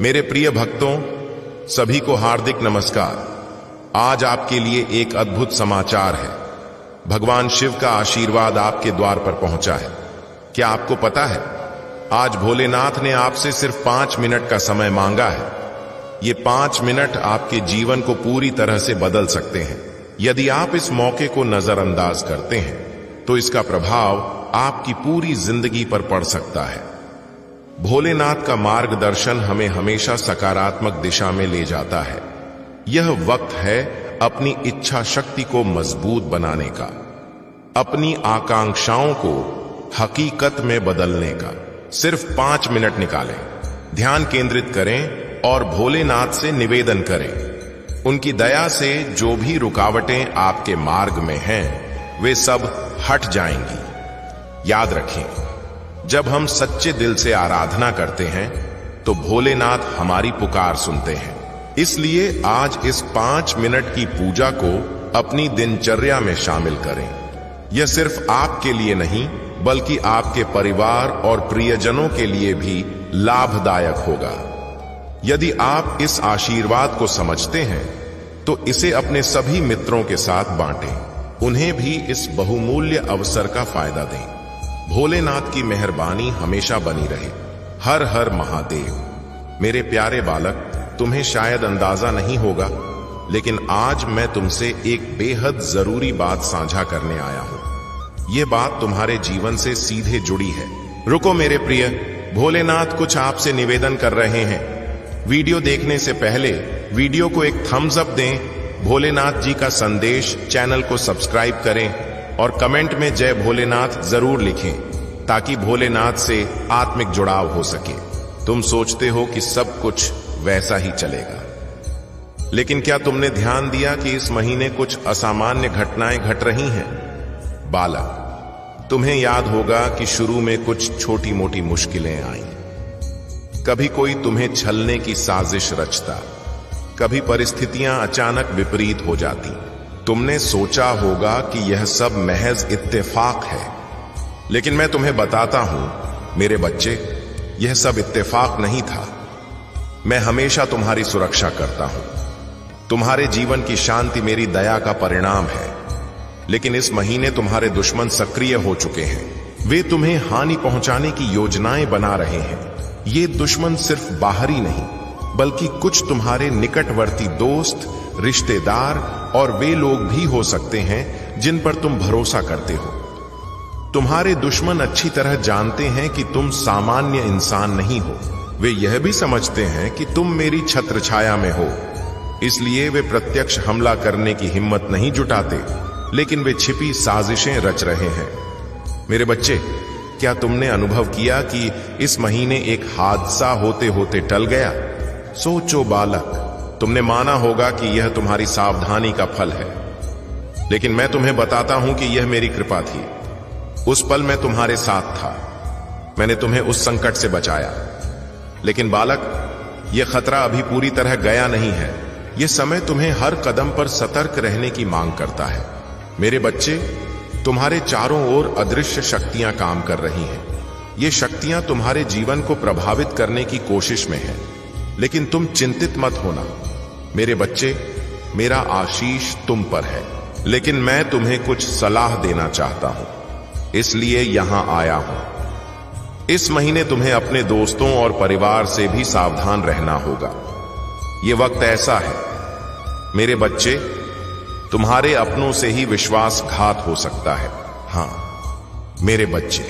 मेरे प्रिय भक्तों, सभी को हार्दिक नमस्कार। आज आपके लिए एक अद्भुत समाचार है। भगवान शिव का आशीर्वाद आपके द्वार पर पहुंचा है। क्या आपको पता है, आज भोलेनाथ ने आपसे सिर्फ 5 मिनट का समय मांगा है। ये 5 मिनट आपके जीवन को पूरी तरह से बदल सकते हैं। यदि आप इस मौके को नजरअंदाज करते हैं तो इसका प्रभाव आपकी पूरी जिंदगी पर पड़ सकता है। भोलेनाथ का मार्गदर्शन हमें हमेशा सकारात्मक दिशा में ले जाता है। यह वक्त है अपनी इच्छा शक्ति को मजबूत बनाने का, अपनी आकांक्षाओं को हकीकत में बदलने का। सिर्फ 5 मिनट निकालें, ध्यान केंद्रित करें और भोलेनाथ से निवेदन करें। उनकी दया से जो भी रुकावटें आपके मार्ग में हैं, वे सब हट जाएंगी। याद रखें, जब हम सच्चे दिल से आराधना करते हैं तो भोलेनाथ हमारी पुकार सुनते हैं। इसलिए आज इस 5 मिनट की पूजा को अपनी दिनचर्या में शामिल करें। यह सिर्फ आपके लिए नहीं, बल्कि आपके परिवार और प्रियजनों के लिए भी लाभदायक होगा। यदि आप इस आशीर्वाद को समझते हैं तो इसे अपने सभी मित्रों के साथ बांटें। उन्हें भी इस बहुमूल्य अवसर का फायदा दें। भोलेनाथ की मेहरबानी हमेशा बनी रहे। हर हर महादेव। मेरे प्यारे बालक, तुम्हें शायद अंदाजा नहीं होगा, लेकिन आज मैं तुमसे एक बेहद जरूरी बात साझा करने आया हूं। यह बात तुम्हारे जीवन से सीधे जुड़ी है। रुको मेरे प्रिय, भोलेनाथ कुछ आपसे निवेदन कर रहे हैं। वीडियो देखने से पहले वीडियो को एक थम्स अप दें, भोलेनाथ जी का संदेश चैनल को सब्सक्राइब करें और कमेंट में जय भोलेनाथ जरूर लिखें, ताकि भोलेनाथ से आत्मिक जुड़ाव हो सके। तुम सोचते हो कि सब कुछ वैसा ही चलेगा, लेकिन क्या तुमने ध्यान दिया कि इस महीने कुछ असामान्य घटनाएं घट रही हैं? बालक, तुम्हें याद होगा कि शुरू में कुछ छोटी मोटी मुश्किलें आईं। कभी कोई तुम्हें छलने की साजिश रचता, कभी परिस्थितियां अचानक विपरीत हो जाती। तुमने सोचा होगा कि यह सब महज इत्तेफाक है, लेकिन मैं तुम्हें बताता हूं मेरे बच्चे, यह सब इत्तेफाक नहीं था। मैं हमेशा तुम्हारी सुरक्षा करता हूं। तुम्हारे जीवन की शांति मेरी दया का परिणाम है। लेकिन इस महीने तुम्हारे दुश्मन सक्रिय हो चुके हैं। वे तुम्हें हानि पहुंचाने की योजनाएं बना रहे हैं। ये दुश्मन सिर्फ बाहरी नहीं, बल्कि कुछ तुम्हारे निकटवर्ती दोस्त, रिश्तेदार और वे लोग भी हो सकते हैं जिन पर तुम भरोसा करते हो। तुम्हारे दुश्मन अच्छी तरह जानते हैं कि तुम सामान्य इंसान नहीं हो। वे यह भी समझते हैं कि तुम मेरी छत्र छाया में हो। इसलिए वे प्रत्यक्ष हमला करने की हिम्मत नहीं जुटाते, लेकिन वे छिपी साजिशें रच रहे हैं। मेरे बच्चे, क्या तुमने अनुभव किया कि इस महीने एक हादसा होते होते टल गया? सोचो बालक, तुमने माना होगा कि यह तुम्हारी सावधानी का फल है, लेकिन मैं तुम्हें बताता हूं कि यह मेरी कृपा थी। उस पल मैं तुम्हारे साथ था। मैंने तुम्हें उस संकट से बचाया। लेकिन बालक, यह खतरा अभी पूरी तरह गया नहीं है। यह समय तुम्हें हर कदम पर सतर्क रहने की मांग करता है। मेरे बच्चे, तुम्हारे चारों ओर अदृश्य शक्तियां काम कर रही हैं। ये शक्तियां तुम्हारे जीवन को प्रभावित करने की कोशिश में हैं, लेकिन तुम चिंतित मत होना। मेरे बच्चे, मेरा आशीष तुम पर है, लेकिन मैं तुम्हें कुछ सलाह देना चाहता हूं, इसलिए यहां आया हूं। इस महीने तुम्हें अपने दोस्तों और परिवार से भी सावधान रहना होगा। यह वक्त ऐसा है मेरे बच्चे, तुम्हारे अपनों से ही विश्वासघात हो सकता है। हां मेरे बच्चे,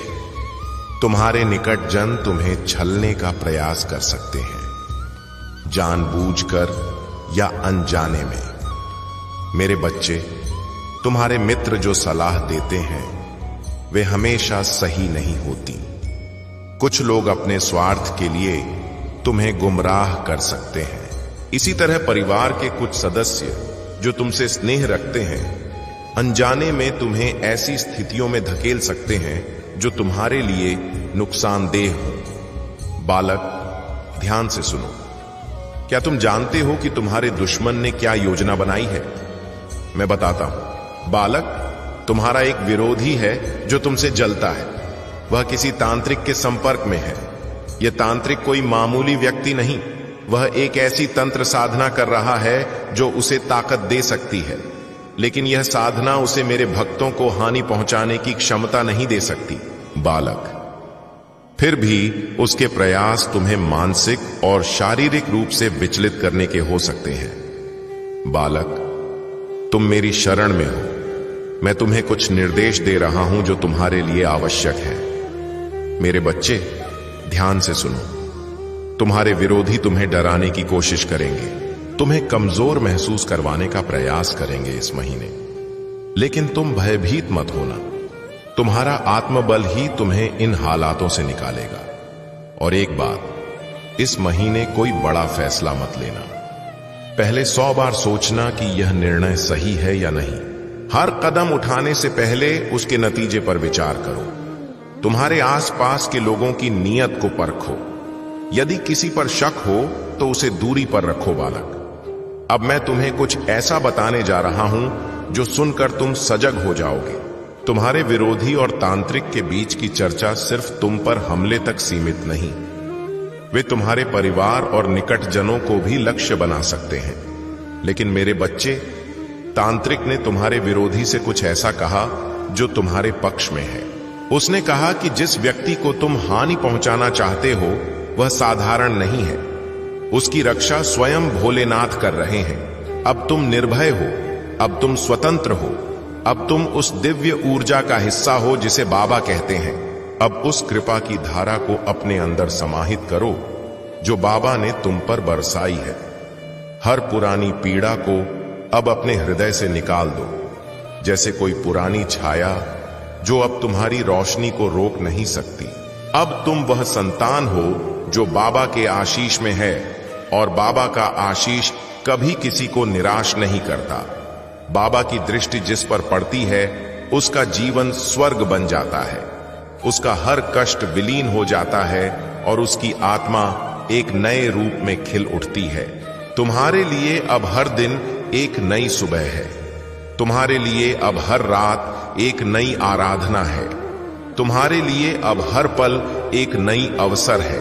तुम्हारे निकट जन तुम्हें छलने का प्रयास कर सकते हैं, जानबूझकर या अनजाने में। मेरे बच्चे, तुम्हारे मित्र जो सलाह देते हैं वे हमेशा सही नहीं होती। कुछ लोग अपने स्वार्थ के लिए तुम्हें गुमराह कर सकते हैं। इसी तरह परिवार के कुछ सदस्य जो तुमसे स्नेह रखते हैं, अनजाने में तुम्हें ऐसी स्थितियों में धकेल सकते हैं जो तुम्हारे लिए नुकसानदेह हो। बालक, ध्यान से सुनो। क्या तुम जानते हो कि तुम्हारे दुश्मन ने क्या योजना बनाई है? मैं बताता हूं। बालक, तुम्हारा एक विरोधी है जो तुमसे जलता है। वह किसी तांत्रिक के संपर्क में है। यह तांत्रिक कोई मामूली व्यक्ति नहीं, वह एक ऐसी तंत्र साधना कर रहा है जो उसे ताकत दे सकती है, लेकिन यह साधना उसे मेरे भक्तों को हानि पहुंचाने की क्षमता नहीं दे सकती। बालक, फिर भी उसके प्रयास तुम्हें मानसिक और शारीरिक रूप से विचलित करने के हो सकते हैं। बालक, तुम मेरी शरण में हो। मैं तुम्हें कुछ निर्देश दे रहा हूं जो तुम्हारे लिए आवश्यक है। मेरे बच्चे, ध्यान से सुनो। तुम्हारे विरोधी तुम्हें डराने की कोशिश करेंगे, तुम्हें कमजोर महसूस करवाने का प्रयास करेंगे इस महीने, लेकिन तुम भयभीत मत होना। तुम्हारा आत्मबल ही तुम्हें इन हालातों से निकालेगा। और एक बात, इस महीने कोई बड़ा फैसला मत लेना। पहले 100 बार सोचना कि यह निर्णय सही है या नहीं। हर कदम उठाने से पहले उसके नतीजे पर विचार करो। तुम्हारे आसपास के लोगों की नीयत को परखो। यदि किसी पर शक हो तो उसे दूरी पर रखो। बालक, अब मैं तुम्हें कुछ ऐसा बताने जा रहा हूं जो सुनकर तुम सजग हो जाओगे। तुम्हारे विरोधी और तांत्रिक के बीच की चर्चा सिर्फ तुम पर हमले तक सीमित नहीं, वे तुम्हारे परिवार और निकटजनों को भी लक्ष्य बना सकते हैं। लेकिन मेरे बच्चे, तांत्रिक ने तुम्हारे विरोधी से कुछ ऐसा कहा जो तुम्हारे पक्ष में है। उसने कहा कि जिस व्यक्ति को तुम हानि पहुंचाना चाहते हो वह साधारण नहीं है। उसकी रक्षा स्वयं भोलेनाथ कर रहे हैं। अब तुम निर्भय हो, अब तुम स्वतंत्र हो, अब तुम उस दिव्य ऊर्जा का हिस्सा हो जिसे बाबा कहते हैं। अब उस कृपा की धारा को अपने अंदर समाहित करो जो बाबा ने तुम पर बरसाई है। हर पुरानी पीड़ा को अब अपने हृदय से निकाल दो, जैसे कोई पुरानी छाया जो अब तुम्हारी रोशनी को रोक नहीं सकती। अब तुम वह संतान हो जो बाबा के आशीष में है, और बाबा का आशीष कभी किसी को निराश नहीं करता। बाबा की दृष्टि जिस पर पड़ती है उसका जीवन स्वर्ग बन जाता है। उसका हर कष्ट विलीन हो जाता है और उसकी आत्मा एक नए रूप में खिल उठती है। तुम्हारे लिए अब हर दिन एक नई सुबह है। तुम्हारे लिए अब हर रात एक नई आराधना है। तुम्हारे लिए अब हर पल एक नई अवसर है।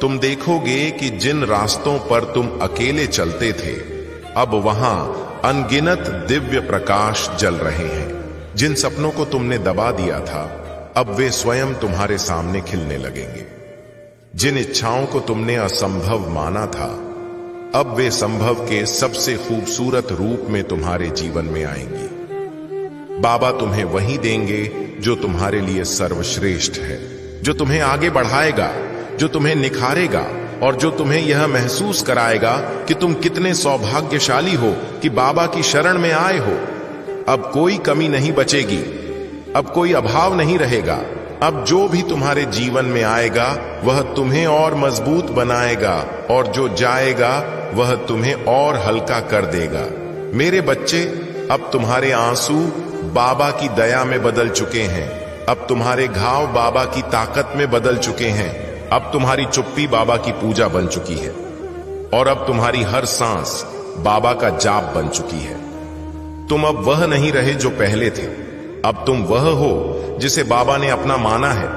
तुम देखोगे कि जिन रास्तों पर तुम अकेले चलते थे, अब वहां अनगिनत दिव्य प्रकाश जल रहे हैं। जिन सपनों को तुमने दबा दिया था, अब वे स्वयं तुम्हारे सामने खिलने लगेंगे। जिन इच्छाओं को तुमने असंभव माना था, अब वे संभव के सबसे खूबसूरत रूप में तुम्हारे जीवन में आएंगी। बाबा तुम्हें वही देंगे जो तुम्हारे लिए सर्वश्रेष्ठ है, जो तुम्हें आगे बढ़ाएगा, जो तुम्हें निखारेगा और जो तुम्हें यह महसूस कराएगा कि तुम कितने सौभाग्यशाली हो कि बाबा की शरण में आए हो। अब कोई कमी नहीं बचेगी, अब कोई अभाव नहीं रहेगा। अब जो भी तुम्हारे जीवन में आएगा वह तुम्हें और मजबूत बनाएगा, और जो जाएगा वह तुम्हें और हल्का कर देगा। मेरे बच्चे, अब तुम्हारे आंसू बाबा की दया में बदल चुके हैं। अब तुम्हारे घाव बाबा की ताकत में बदल चुके हैं। अब तुम्हारी चुप्पी बाबा की पूजा बन चुकी है, और अब तुम्हारी हर सांस बाबा का जाप बन चुकी है। तुम अब वह नहीं रहे जो पहले थे। अब तुम वह हो जिसे बाबा ने अपना माना है,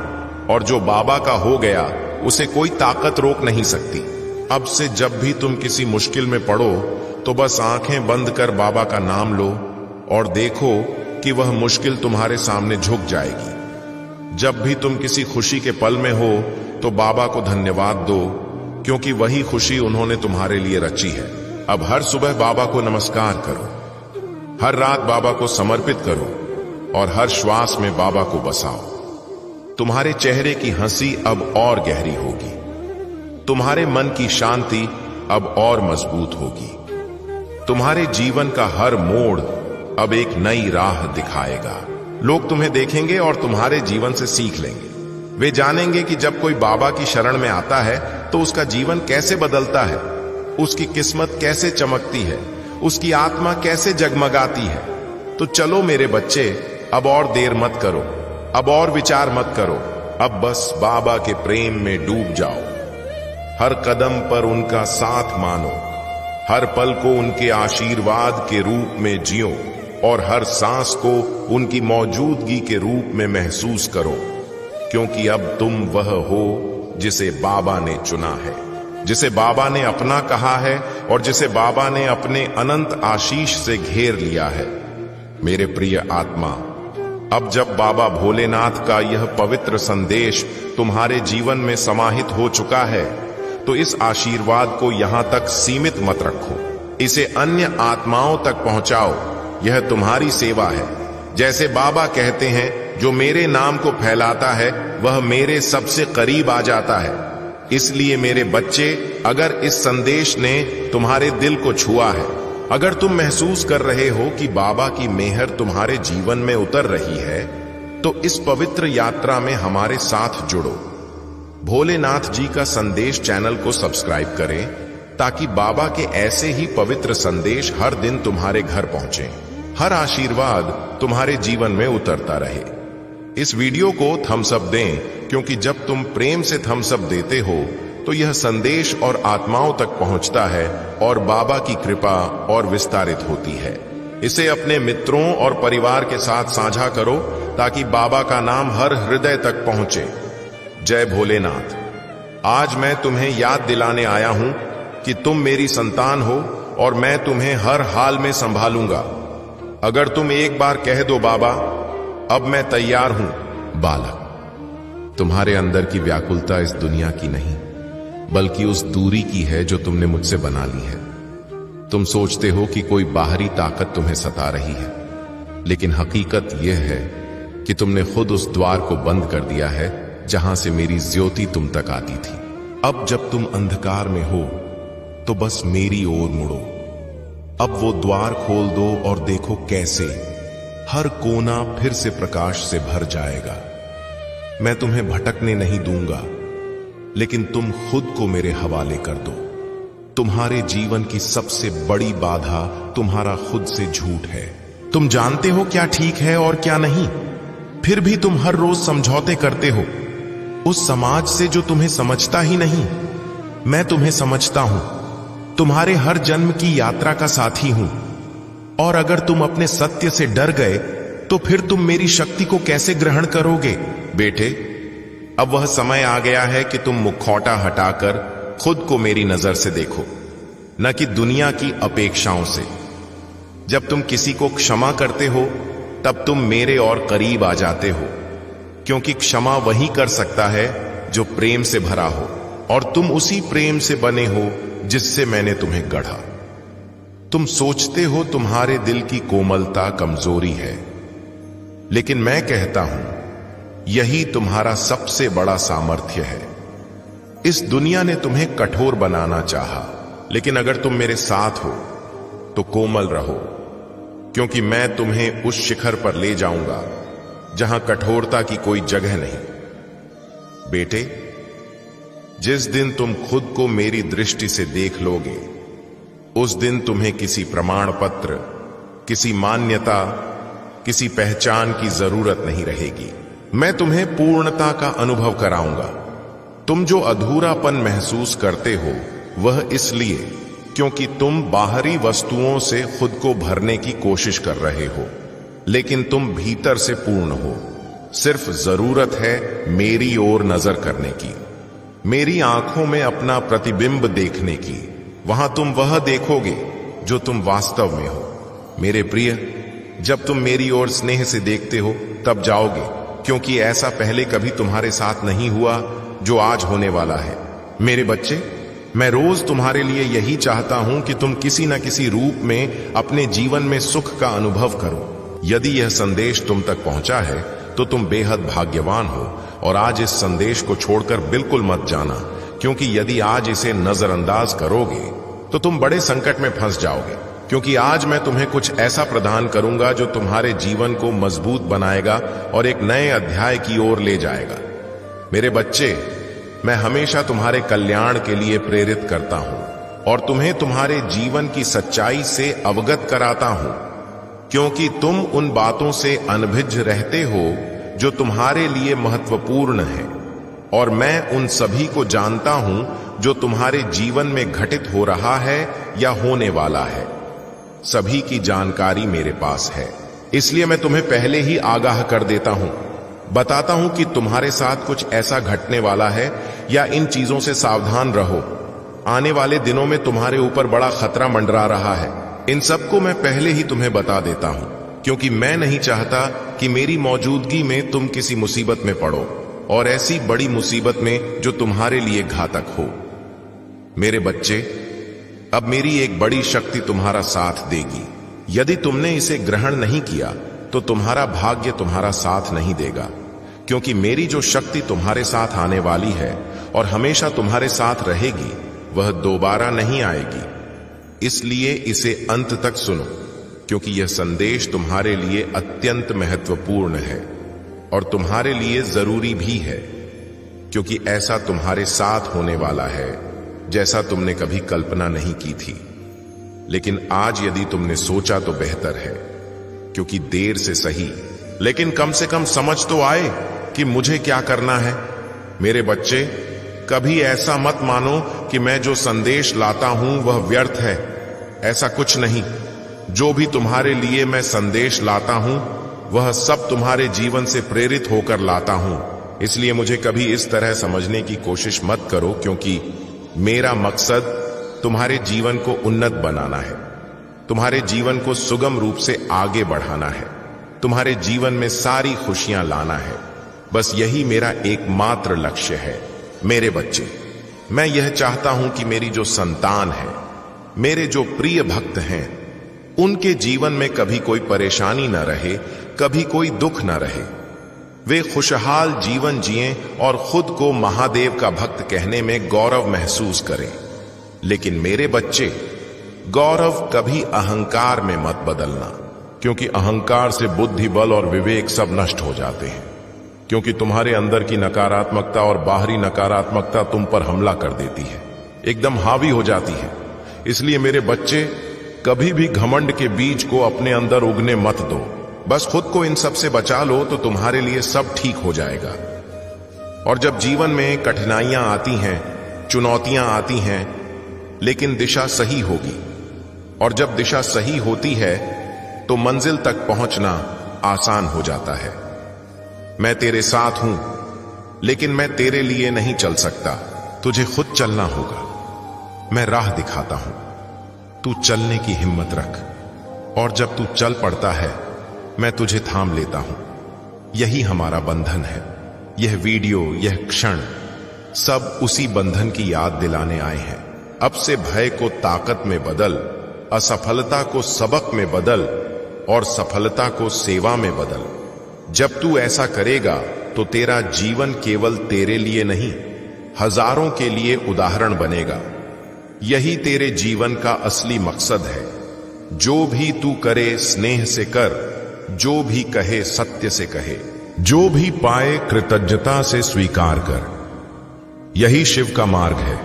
और जो बाबा का हो गया उसे कोई ताकत रोक नहीं सकती। अब से जब भी तुम किसी मुश्किल में पड़ो तो बस आंखें बंद कर बाबा का नाम लो और देखो कि वह मुश्किल तुम्हारे सामने झुक जाएगी। जब भी तुम किसी खुशी के पल में हो तो बाबा को धन्यवाद दो, क्योंकि वही खुशी उन्होंने तुम्हारे लिए रची है। अब हर सुबह बाबा को नमस्कार करो, हर रात बाबा को समर्पित करो, और हर श्वास में बाबा को बसाओ। तुम्हारे चेहरे की हंसी अब और गहरी होगी, तुम्हारे मन की शांति अब और मजबूत होगी। तुम्हारे जीवन का हर मोड़ अब एक नई राह दिखाएगा। लोग तुम्हें देखेंगे और तुम्हारे जीवन से सीख लेंगे। वे जानेंगे कि जब कोई बाबा की शरण में आता है तो उसका जीवन कैसे बदलता है, उसकी किस्मत कैसे चमकती है, उसकी आत्मा कैसे जगमगाती है। तो चलो मेरे बच्चे, अब और देर मत करो, अब और विचार मत करो। अब बस बाबा के प्रेम में डूब जाओ। हर कदम पर उनका साथ मानो, हर पल को उनके आशीर्वाद के रूप में जियो, और हर सांस को उनकी मौजूदगी के रूप में महसूस करो, क्योंकि अब तुम वह हो जिसे बाबा ने चुना है। जिसे बाबा ने अपना कहा है और जिसे बाबा ने अपने अनंत आशीष से घेर लिया है। मेरे प्रिय आत्मा, अब जब बाबा भोलेनाथ का यह पवित्र संदेश तुम्हारे जीवन में समाहित हो चुका है, तो इस आशीर्वाद को यहां तक सीमित मत रखो, इसे अन्य आत्माओं तक पहुंचाओ। यह तुम्हारी सेवा है। जैसे बाबा कहते हैं, जो मेरे नाम को फैलाता है वह मेरे सबसे करीब आ जाता है। इसलिए मेरे बच्चे, अगर इस संदेश ने तुम्हारे दिल को छुआ है, अगर तुम महसूस कर रहे हो कि बाबा की मेहर तुम्हारे जीवन में उतर रही है, तो इस पवित्र यात्रा में हमारे साथ जुड़ो। भोलेनाथ जी का संदेश चैनल को सब्सक्राइब करें, ताकि बाबा के ऐसे ही पवित्र संदेश हर दिन तुम्हारे घर पहुंचे, हर आशीर्वाद तुम्हारे जीवन में उतरता रहे। इस वीडियो को थम्स अप दें, क्योंकि जब तुम प्रेम से थम्स अप देते हो तो यह संदेश और आत्माओं तक पहुंचता है और बाबा की कृपा और विस्तारित होती है। इसे अपने मित्रों और परिवार के साथ साझा करो, ताकि बाबा का नाम हर हृदय तक पहुंचे। जय भोलेनाथ। आज मैं तुम्हें याद दिलाने आया हूं कि तुम मेरी संतान हो और मैं तुम्हें हर हाल में संभालूंगा। अगर तुम एक बार कह दो, बाबा अब मैं तैयार हूं। बालक, तुम्हारे अंदर की व्याकुलता इस दुनिया की नहीं, बल्कि उस दूरी की है जो तुमने मुझसे बना ली है। तुम सोचते हो कि कोई बाहरी ताकत तुम्हें सता रही है, लेकिन हकीकत यह है कि तुमने खुद उस द्वार को बंद कर दिया है जहां से मेरी ज्योति तुम तक आती थी। अब जब तुम अंधकार में हो तो बस मेरी ओर मुड़ो। अब वो द्वार खोल दो और देखो कैसे हर कोना फिर से प्रकाश से भर जाएगा। मैं तुम्हें भटकने नहीं दूंगा, लेकिन तुम खुद को मेरे हवाले कर दो। तुम्हारे जीवन की सबसे बड़ी बाधा तुम्हारा खुद से झूठ है। तुम जानते हो क्या ठीक है और क्या नहीं, फिर भी तुम हर रोज समझौते करते हो उस समाज से जो तुम्हें समझता ही नहीं। मैं तुम्हें समझता हूं, तुम्हारे हर जन्म की यात्रा का साथी हूं, और अगर तुम अपने सत्य से डर गए तो फिर तुम मेरी शक्ति को कैसे ग्रहण करोगे? बेटे, अब वह समय आ गया है कि तुम मुखौटा हटाकर खुद को मेरी नजर से देखो, न कि दुनिया की अपेक्षाओं से। जब तुम किसी को क्षमा करते हो तब तुम मेरे और करीब आ जाते हो, क्योंकि क्षमा वही कर सकता है जो प्रेम से भरा हो, और तुम उसी प्रेम से बने हो जिससे मैंने तुम्हें गढ़ा। तुम सोचते हो तुम्हारे दिल की कोमलता कमजोरी है, लेकिन मैं कहता हूं यही तुम्हारा सबसे बड़ा सामर्थ्य है। इस दुनिया ने तुम्हें कठोर बनाना चाहा, लेकिन अगर तुम मेरे साथ हो तो कोमल रहो, क्योंकि मैं तुम्हें उस शिखर पर ले जाऊंगा जहां कठोरता की कोई जगह नहीं। बेटे, जिस दिन तुम खुद को मेरी दृष्टि से देख लोगे, उस दिन तुम्हें किसी प्रमाण पत्र, किसी मान्यता, किसी पहचान की जरूरत नहीं रहेगी। मैं तुम्हें पूर्णता का अनुभव कराऊंगा। तुम जो अधूरापन महसूस करते हो वह इसलिए क्योंकि तुम बाहरी वस्तुओं से खुद को भरने की कोशिश कर रहे हो, लेकिन तुम भीतर से पूर्ण हो। सिर्फ जरूरत है मेरी ओर नजर करने की, मेरी आंखों में अपना प्रतिबिंब देखने की। वहां तुम वह देखोगे जो तुम वास्तव में हो। मेरे प्रिय, जब तुम मेरी ओर स्नेह से देखते हो तब जाओगे, क्योंकि ऐसा पहले कभी तुम्हारे साथ नहीं हुआ जो आज होने वाला है। मेरे बच्चे, मैं रोज तुम्हारे लिए यही चाहता हूं कि तुम किसी न किसी रूप में अपने जीवन में सुख का अनुभव करो। यदि यह संदेश तुम तक पहुंचा है तो तुम बेहद भाग्यवान हो, और आज इस संदेश को छोड़कर बिल्कुल मत जाना, क्योंकि यदि आज इसे नजरअंदाज करोगे तो तुम बड़े संकट में फंस जाओगे। क्योंकि आज मैं तुम्हें कुछ ऐसा प्रदान करूंगा जो तुम्हारे जीवन को मजबूत बनाएगा और एक नए अध्याय की ओर ले जाएगा। मेरे बच्चे, मैं हमेशा तुम्हारे कल्याण के लिए प्रेरित करता हूं और तुम्हें तुम्हारे जीवन की सच्चाई से अवगत कराता हूं, क्योंकि तुम उन बातों से अनभिज्ञ रहते हो जो तुम्हारे लिए महत्वपूर्ण है, और मैं उन सभी को जानता हूं जो तुम्हारे जीवन में घटित हो रहा है या होने वाला है। सभी की जानकारी मेरे पास है, इसलिए मैं तुम्हें पहले ही आगाह कर देता हूं, बताता हूं कि तुम्हारे साथ कुछ ऐसा घटने वाला है या इन चीजों से सावधान रहो। आने वाले दिनों में तुम्हारे ऊपर बड़ा खतरा मंडरा रहा है। इन सबको मैं पहले ही तुम्हें बता देता हूं, क्योंकि मैं नहीं चाहता कि मेरी मौजूदगी में तुम किसी मुसीबत में पड़ो, और ऐसी बड़ी मुसीबत में जो तुम्हारे लिए घातक हो। मेरे बच्चे, अब मेरी एक बड़ी शक्ति तुम्हारा साथ देगी। यदि तुमने इसे ग्रहण नहीं किया तो तुम्हारा भाग्य तुम्हारा साथ नहीं देगा, क्योंकि मेरी जो शक्ति तुम्हारे साथ आने वाली है और हमेशा तुम्हारे साथ रहेगी, वह दोबारा नहीं आएगी। इसलिए इसे अंत तक सुनो, क्योंकि यह संदेश तुम्हारे लिए अत्यंत महत्वपूर्ण है और तुम्हारे लिए जरूरी भी है, क्योंकि ऐसा तुम्हारे साथ होने वाला है जैसा तुमने कभी कल्पना नहीं की थी। लेकिन आज यदि तुमने सोचा तो बेहतर है, क्योंकि देर से सही, लेकिन कम से कम समझ तो आए कि मुझे क्या करना है। मेरे बच्चे, कभी ऐसा मत मानो कि मैं जो संदेश लाता हूं वह व्यर्थ है। ऐसा कुछ नहीं। जो भी तुम्हारे लिए मैं संदेश लाता हूं वह सब तुम्हारे जीवन से प्रेरित होकर लाता हूं। इसलिए मुझे कभी इस तरह समझने की कोशिश मत करो, क्योंकि मेरा मकसद तुम्हारे जीवन को उन्नत बनाना है, तुम्हारे जीवन को सुगम रूप से आगे बढ़ाना है, तुम्हारे जीवन में सारी खुशियां लाना है। बस यही मेरा एकमात्र लक्ष्य है। मेरे बच्चे, मैं यह चाहता हूं कि मेरी जो संतान है, मेरे जो प्रिय भक्त हैं, उनके जीवन में कभी कोई परेशानी न रहे, कभी कोई दुख न रहे। वे खुशहाल जीवन जिएं और खुद को महादेव का भक्त कहने में गौरव महसूस करें। लेकिन मेरे बच्चे, गौरव कभी अहंकार में मत बदलना, क्योंकि अहंकार से बुद्धि, बल और विवेक सब नष्ट हो जाते हैं। क्योंकि तुम्हारे अंदर की नकारात्मकता और बाहरी नकारात्मकता तुम पर हमला कर देती है, एकदम हावी हो जाती है। इसलिए मेरे बच्चे, कभी भी घमंड के बीज को अपने अंदर उगने मत दो। बस खुद को इन सब से बचा लो तो तुम्हारे लिए सब ठीक हो जाएगा। और जब जीवन में कठिनाइयां आती हैं, चुनौतियां आती हैं, लेकिन दिशा सही होगी, और जब दिशा सही होती है तो मंजिल तक पहुंचना आसान हो जाता है। मैं तेरे साथ हूं, लेकिन मैं तेरे लिए नहीं चल सकता, तुझे खुद चलना होगा। मैं राह दिखाता हूं, तू चलने की हिम्मत रख, और जब तू चल पड़ता है मैं तुझे थाम लेता हूं। यही हमारा बंधन है। यह वीडियो, यह क्षण, सब उसी बंधन की याद दिलाने आए हैं। अब से भय को ताकत में बदल, असफलता को सबक में बदल, और सफलता को सेवा में बदल। जब तू ऐसा करेगा तो तेरा जीवन केवल तेरे लिए नहीं, हजारों के लिए उदाहरण बनेगा। यही तेरे जीवन का असली मकसद है। जो भी तू करे स्नेह से कर, जो भी कहे सत्य से कहे, जो भी पाए कृतज्ञता से स्वीकार कर। यही शिव का मार्ग है,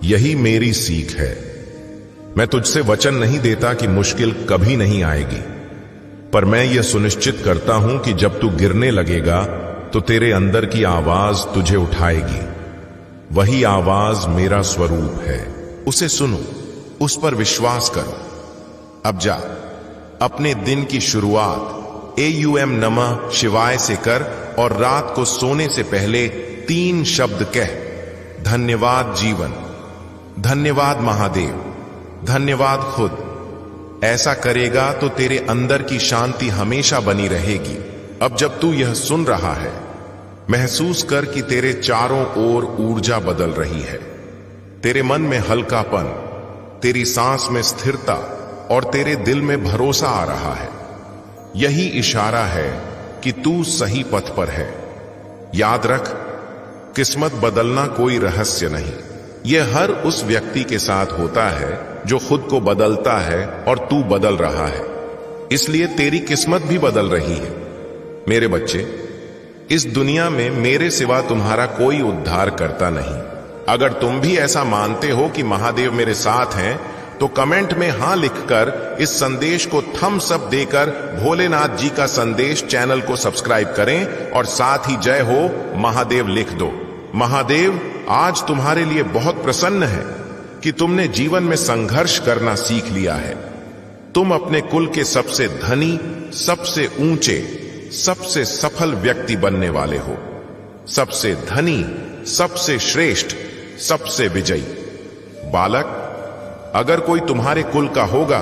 यही मेरी सीख है। मैं तुझसे वचन नहीं देता कि मुश्किल कभी नहीं आएगी, पर मैं यह सुनिश्चित करता हूं कि जब तू गिरने लगेगा तो तेरे अंदर की आवाज तुझे उठाएगी। वही आवाज मेरा स्वरूप है। उसे सुनो, उस पर विश्वास करो। अब जा, अपने दिन की शुरुआत AUM नमः शिवाय से कर, और रात को सोने से पहले 3 शब्द कह, धन्यवाद जीवन, धन्यवाद महादेव, धन्यवाद खुद। ऐसा करेगा तो तेरे अंदर की शांति हमेशा बनी रहेगी। अब जब तू यह सुन रहा है, महसूस कर कि तेरे चारों ओर ऊर्जा बदल रही है। तेरे मन में हल्कापन, तेरी सांस में स्थिरता, और तेरे दिल में भरोसा आ रहा है। यही इशारा है कि तू सही पथ पर है। याद रख, किस्मत बदलना कोई रहस्य नहीं। यह हर उस व्यक्ति के साथ होता है जो खुद को बदलता है, और तू बदल रहा है। इसलिए तेरी किस्मत भी बदल रही है। मेरे बच्चे, इस दुनिया में मेरे सिवा तुम्हारा कोई उद्धार करता नहीं। अगर तुम भी ऐसा मानते हो कि महादेव मेरे साथ हैं, तो कमेंट में हां लिखकर इस संदेश को थम्स अप देकर भोलेनाथ जी का संदेश चैनल को सब्सक्राइब करें, और साथ ही जय हो महादेव लिख दो। महादेव आज तुम्हारे लिए बहुत प्रसन्न है कि तुमने जीवन में संघर्ष करना सीख लिया है। तुम अपने कुल के सबसे धनी, सबसे ऊंचे, सबसे सफल व्यक्ति बनने वाले हो। सबसे धनी, सबसे श्रेष्ठ, सबसे विजयी। बालक, अगर कोई तुम्हारे कुल का होगा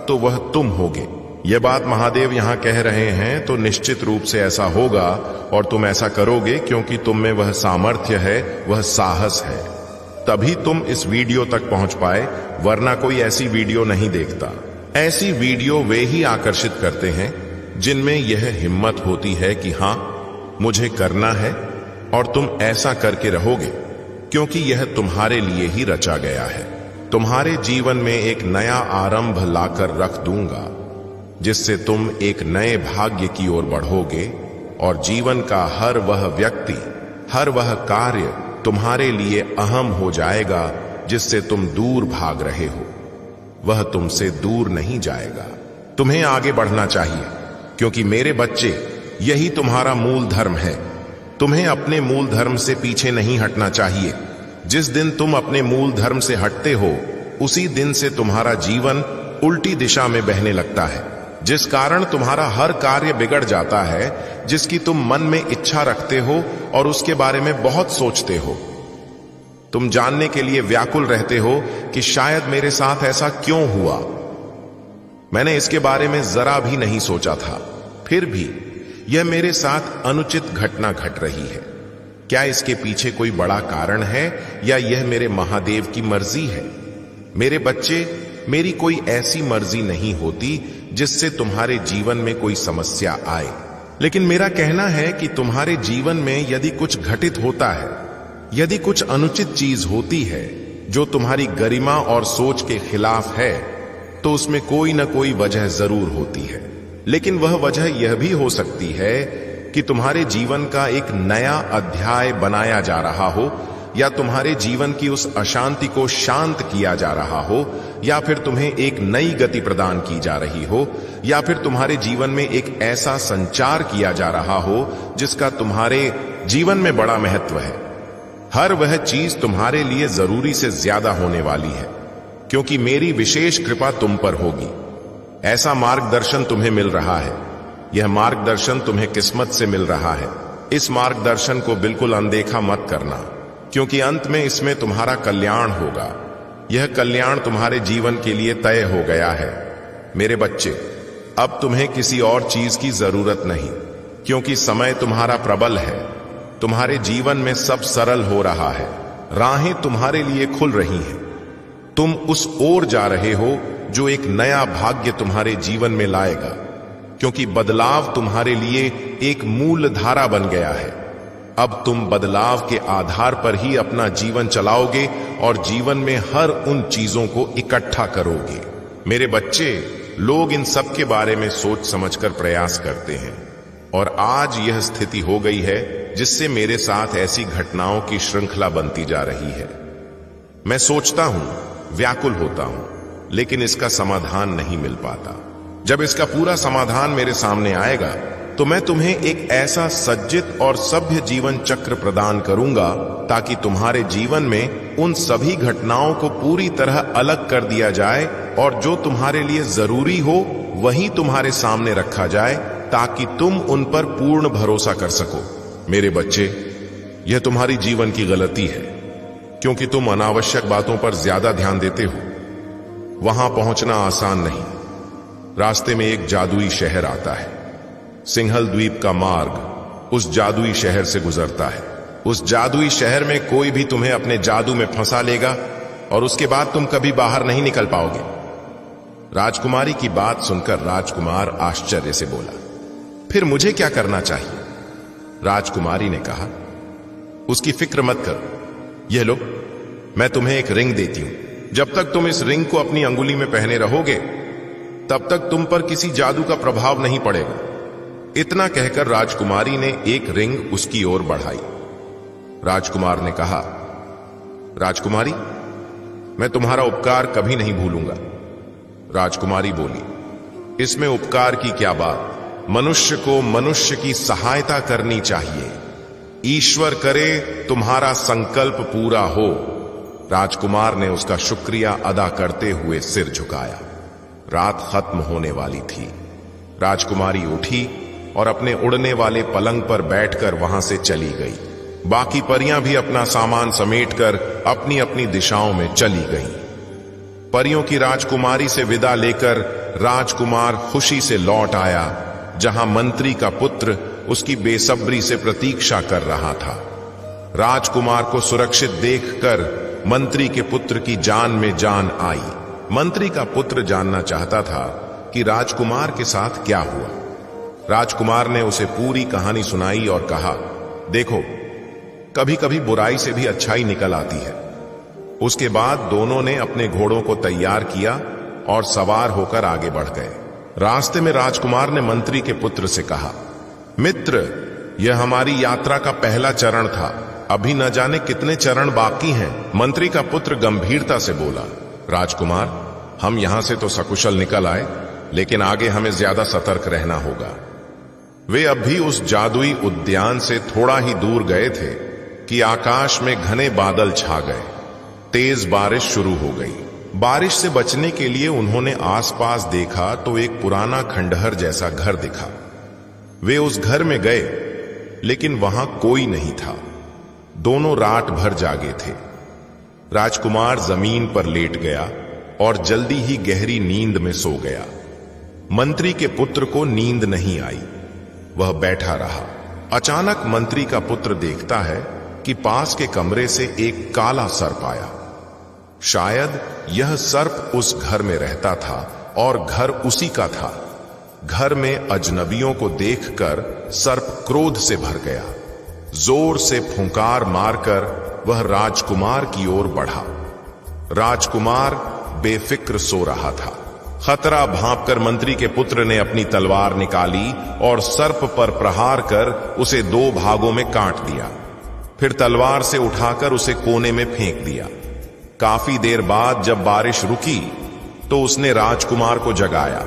तो वह तुम होगे। यह बात महादेव यहां कह रहे हैं तो निश्चित रूप से ऐसा होगा और तुम ऐसा करोगे क्योंकि तुम में वह सामर्थ्य है, वह साहस है। तभी तुम इस वीडियो तक पहुंच पाए, वरना कोई ऐसी वीडियो नहीं देखता। ऐसी वीडियो वे ही आकर्षित करते हैं जिनमें यह हिम्मत होती है कि हां, मुझे करना है और तुम ऐसा करके रहोगे क्योंकि यह तुम्हारे लिए ही रचा गया है। तुम्हारे जीवन में एक नया आरंभ लाकर रख दूंगा जिससे तुम एक नए भाग्य की ओर बढ़ोगे और जीवन का हर वह व्यक्ति, हर वह कार्य तुम्हारे लिए अहम हो जाएगा जिससे तुम दूर भाग रहे हो। वह तुमसे दूर नहीं जाएगा। तुम्हें आगे बढ़ना चाहिए क्योंकि मेरे बच्चे, यही तुम्हारा मूल धर्म है। तुम्हें अपने मूल धर्म से पीछे नहीं हटना चाहिए। जिस दिन तुम अपने मूल धर्म से हटते हो उसी दिन से तुम्हारा जीवन उल्टी दिशा में बहने लगता है, जिस कारण तुम्हारा हर कार्य बिगड़ जाता है जिसकी तुम मन में इच्छा रखते हो और उसके बारे में बहुत सोचते हो। तुम जानने के लिए व्याकुल रहते हो कि शायद मेरे साथ ऐसा क्यों हुआ। मैंने इसके बारे में जरा भी नहीं सोचा था, फिर भी यह मेरे साथ अनुचित घटना घट रही है। क्या इसके पीछे कोई बड़ा कारण है या यह मेरे महादेव की मर्जी है? मेरे बच्चे, मेरी कोई ऐसी मर्जी नहीं होती जिससे तुम्हारे जीवन में कोई समस्या आए, लेकिन मेरा कहना है कि तुम्हारे जीवन में यदि कुछ घटित होता है, यदि कुछ अनुचित चीज होती है जो तुम्हारी गरिमा और सोच के खिलाफ है, तो उसमें कोई ना कोई वजह जरूर होती है। लेकिन वह वजह यह भी हो सकती है कि तुम्हारे जीवन का एक नया अध्याय बनाया जा रहा हो, या तुम्हारे जीवन की उस अशांति को शांत किया जा रहा हो, या फिर तुम्हें एक नई गति प्रदान की जा रही हो, या फिर तुम्हारे जीवन में एक ऐसा संचार किया जा रहा हो जिसका तुम्हारे जीवन में बड़ा महत्व है। हर वह चीज तुम्हारे लिए जरूरी से ज्यादा होने वाली है क्योंकि मेरी विशेष कृपा तुम पर होगी। ऐसा मार्गदर्शन तुम्हें मिल रहा है। यह मार्गदर्शन तुम्हें किस्मत से मिल रहा है। इस मार्गदर्शन को बिल्कुल अनदेखा मत करना क्योंकि अंत में इसमें तुम्हारा कल्याण होगा। यह कल्याण तुम्हारे जीवन के लिए तय हो गया है। मेरे बच्चे, अब तुम्हें किसी और चीज की जरूरत नहीं क्योंकि समय तुम्हारा प्रबल है। तुम्हारे जीवन में सब सरल हो रहा है, राहें तुम्हारे लिए खुल रही हैं। तुम उस ओर जा रहे हो जो एक नया भाग्य तुम्हारे जीवन में लाएगा क्योंकि बदलाव तुम्हारे लिए एक मूल धारा बन गया है। अब तुम बदलाव के आधार पर ही अपना जीवन चलाओगे और जीवन में हर उन चीजों को इकट्ठा करोगे। मेरे बच्चे, लोग इन सब के बारे में सोच समझकर प्रयास करते हैं और आज यह स्थिति हो गई है जिससे मेरे साथ ऐसी घटनाओं की श्रृंखला बनती जा रही है। मैं सोचता हूं, व्याकुल होता हूं, लेकिन इसका समाधान नहीं मिल पाता। जब इसका पूरा समाधान मेरे सामने आएगा तो मैं तुम्हें एक ऐसा सज्जित और सभ्य जीवन चक्र प्रदान करूंगा ताकि तुम्हारे जीवन में उन सभी घटनाओं को पूरी तरह अलग कर दिया जाए और जो तुम्हारे लिए जरूरी हो वही तुम्हारे सामने रखा जाए ताकि तुम उन पर पूर्ण भरोसा कर सको। मेरे बच्चे, यह तुम्हारी जीवन की गलती है क्योंकि तुम अनावश्यक बातों पर ज्यादा ध्यान देते हो। वहां पहुंचना आसान नहीं। रास्ते में एक जादुई शहर आता है। सिंहल द्वीप का मार्ग उस जादुई शहर से गुजरता है। उस जादुई शहर में कोई भी तुम्हें अपने जादू में फंसा लेगा और उसके बाद तुम कभी बाहर नहीं निकल पाओगे। राजकुमारी की बात सुनकर राजकुमार आश्चर्य से बोला, फिर मुझे क्या करना चाहिए? राजकुमारी ने कहा, उसकी फिक्र मत करो। यह लो, मैं तुम्हें एक रिंग देती हूं। जब तक तुम इस रिंग को अपनी अंगुली में पहने रहोगे तब तक तुम पर किसी जादू का प्रभाव नहीं पड़ेगा। इतना कहकर राजकुमारी ने एक रिंग उसकी ओर बढ़ाई। राजकुमार ने कहा, राजकुमारी, मैं तुम्हारा उपकार कभी नहीं भूलूंगा। राजकुमारी बोली, इसमें उपकार की क्या बात? मनुष्य को मनुष्य की सहायता करनी चाहिए। ईश्वर करे तुम्हारा संकल्प पूरा हो। राजकुमार ने उसका शुक्रिया अदा करते हुए सिर झुकाया। रात खत्म होने वाली थी। राजकुमारी उठी और अपने उड़ने वाले पलंग पर बैठकर वहां से चली गई। बाकी परियां भी अपना सामान समेटकर अपनी अपनी दिशाओं में चली गईं। परियों की राजकुमारी से विदा लेकर राजकुमार खुशी से लौट आया, जहां मंत्री का पुत्र उसकी बेसब्री से प्रतीक्षा कर रहा था। राजकुमार को सुरक्षित देखकर मंत्री के पुत्र की जान में जान आई। मंत्री का पुत्र जानना चाहता था कि राजकुमार के साथ क्या हुआ। राजकुमार ने उसे पूरी कहानी सुनाई और कहा, देखो, कभी कभी बुराई से भी अच्छाई निकल आती है। उसके बाद दोनों ने अपने घोड़ों को तैयार किया और सवार होकर आगे बढ़ गए। रास्ते में राजकुमार ने मंत्री के पुत्र से कहा, मित्र, यह हमारी यात्रा का पहला चरण था, अभी न जाने कितने चरण बाकी हैं। मंत्री का पुत्र गंभीरता से बोला, राजकुमार, हम यहां से तो सकुशल निकल आए, लेकिन आगे हमें ज्यादा सतर्क रहना होगा। वे अब भी उस जादुई उद्यान से थोड़ा ही दूर गए थे कि आकाश में घने बादल छा गए। तेज बारिश शुरू हो गई। बारिश से बचने के लिए उन्होंने आसपास देखा तो एक पुराना खंडहर जैसा घर दिखा। वे उस घर में गए, लेकिन वहां कोई नहीं था। दोनों रात भर जागे थे। राजकुमार जमीन पर लेट गया और जल्दी ही गहरी नींद में सो गया। मंत्री के पुत्र को नींद नहीं आई। वह बैठा रहा। अचानक मंत्री का पुत्र देखता है कि पास के कमरे से एक काला सर्प आया। शायद यह सर्प उस घर में रहता था और घर उसी का था। घर में अजनबियों को देखकर सर्प क्रोध से भर गया। जोर से फुंकार मारकर वह राजकुमार की ओर बढ़ा। राजकुमार बेफिक्र सो रहा था। खतरा भांपकर मंत्री के पुत्र ने अपनी तलवार निकाली और सर्प पर प्रहार कर उसे दो भागों में काट दिया। फिर तलवार से उठाकर उसे कोने में फेंक दिया। काफी देर बाद जब बारिश रुकी तो उसने राजकुमार को जगाया।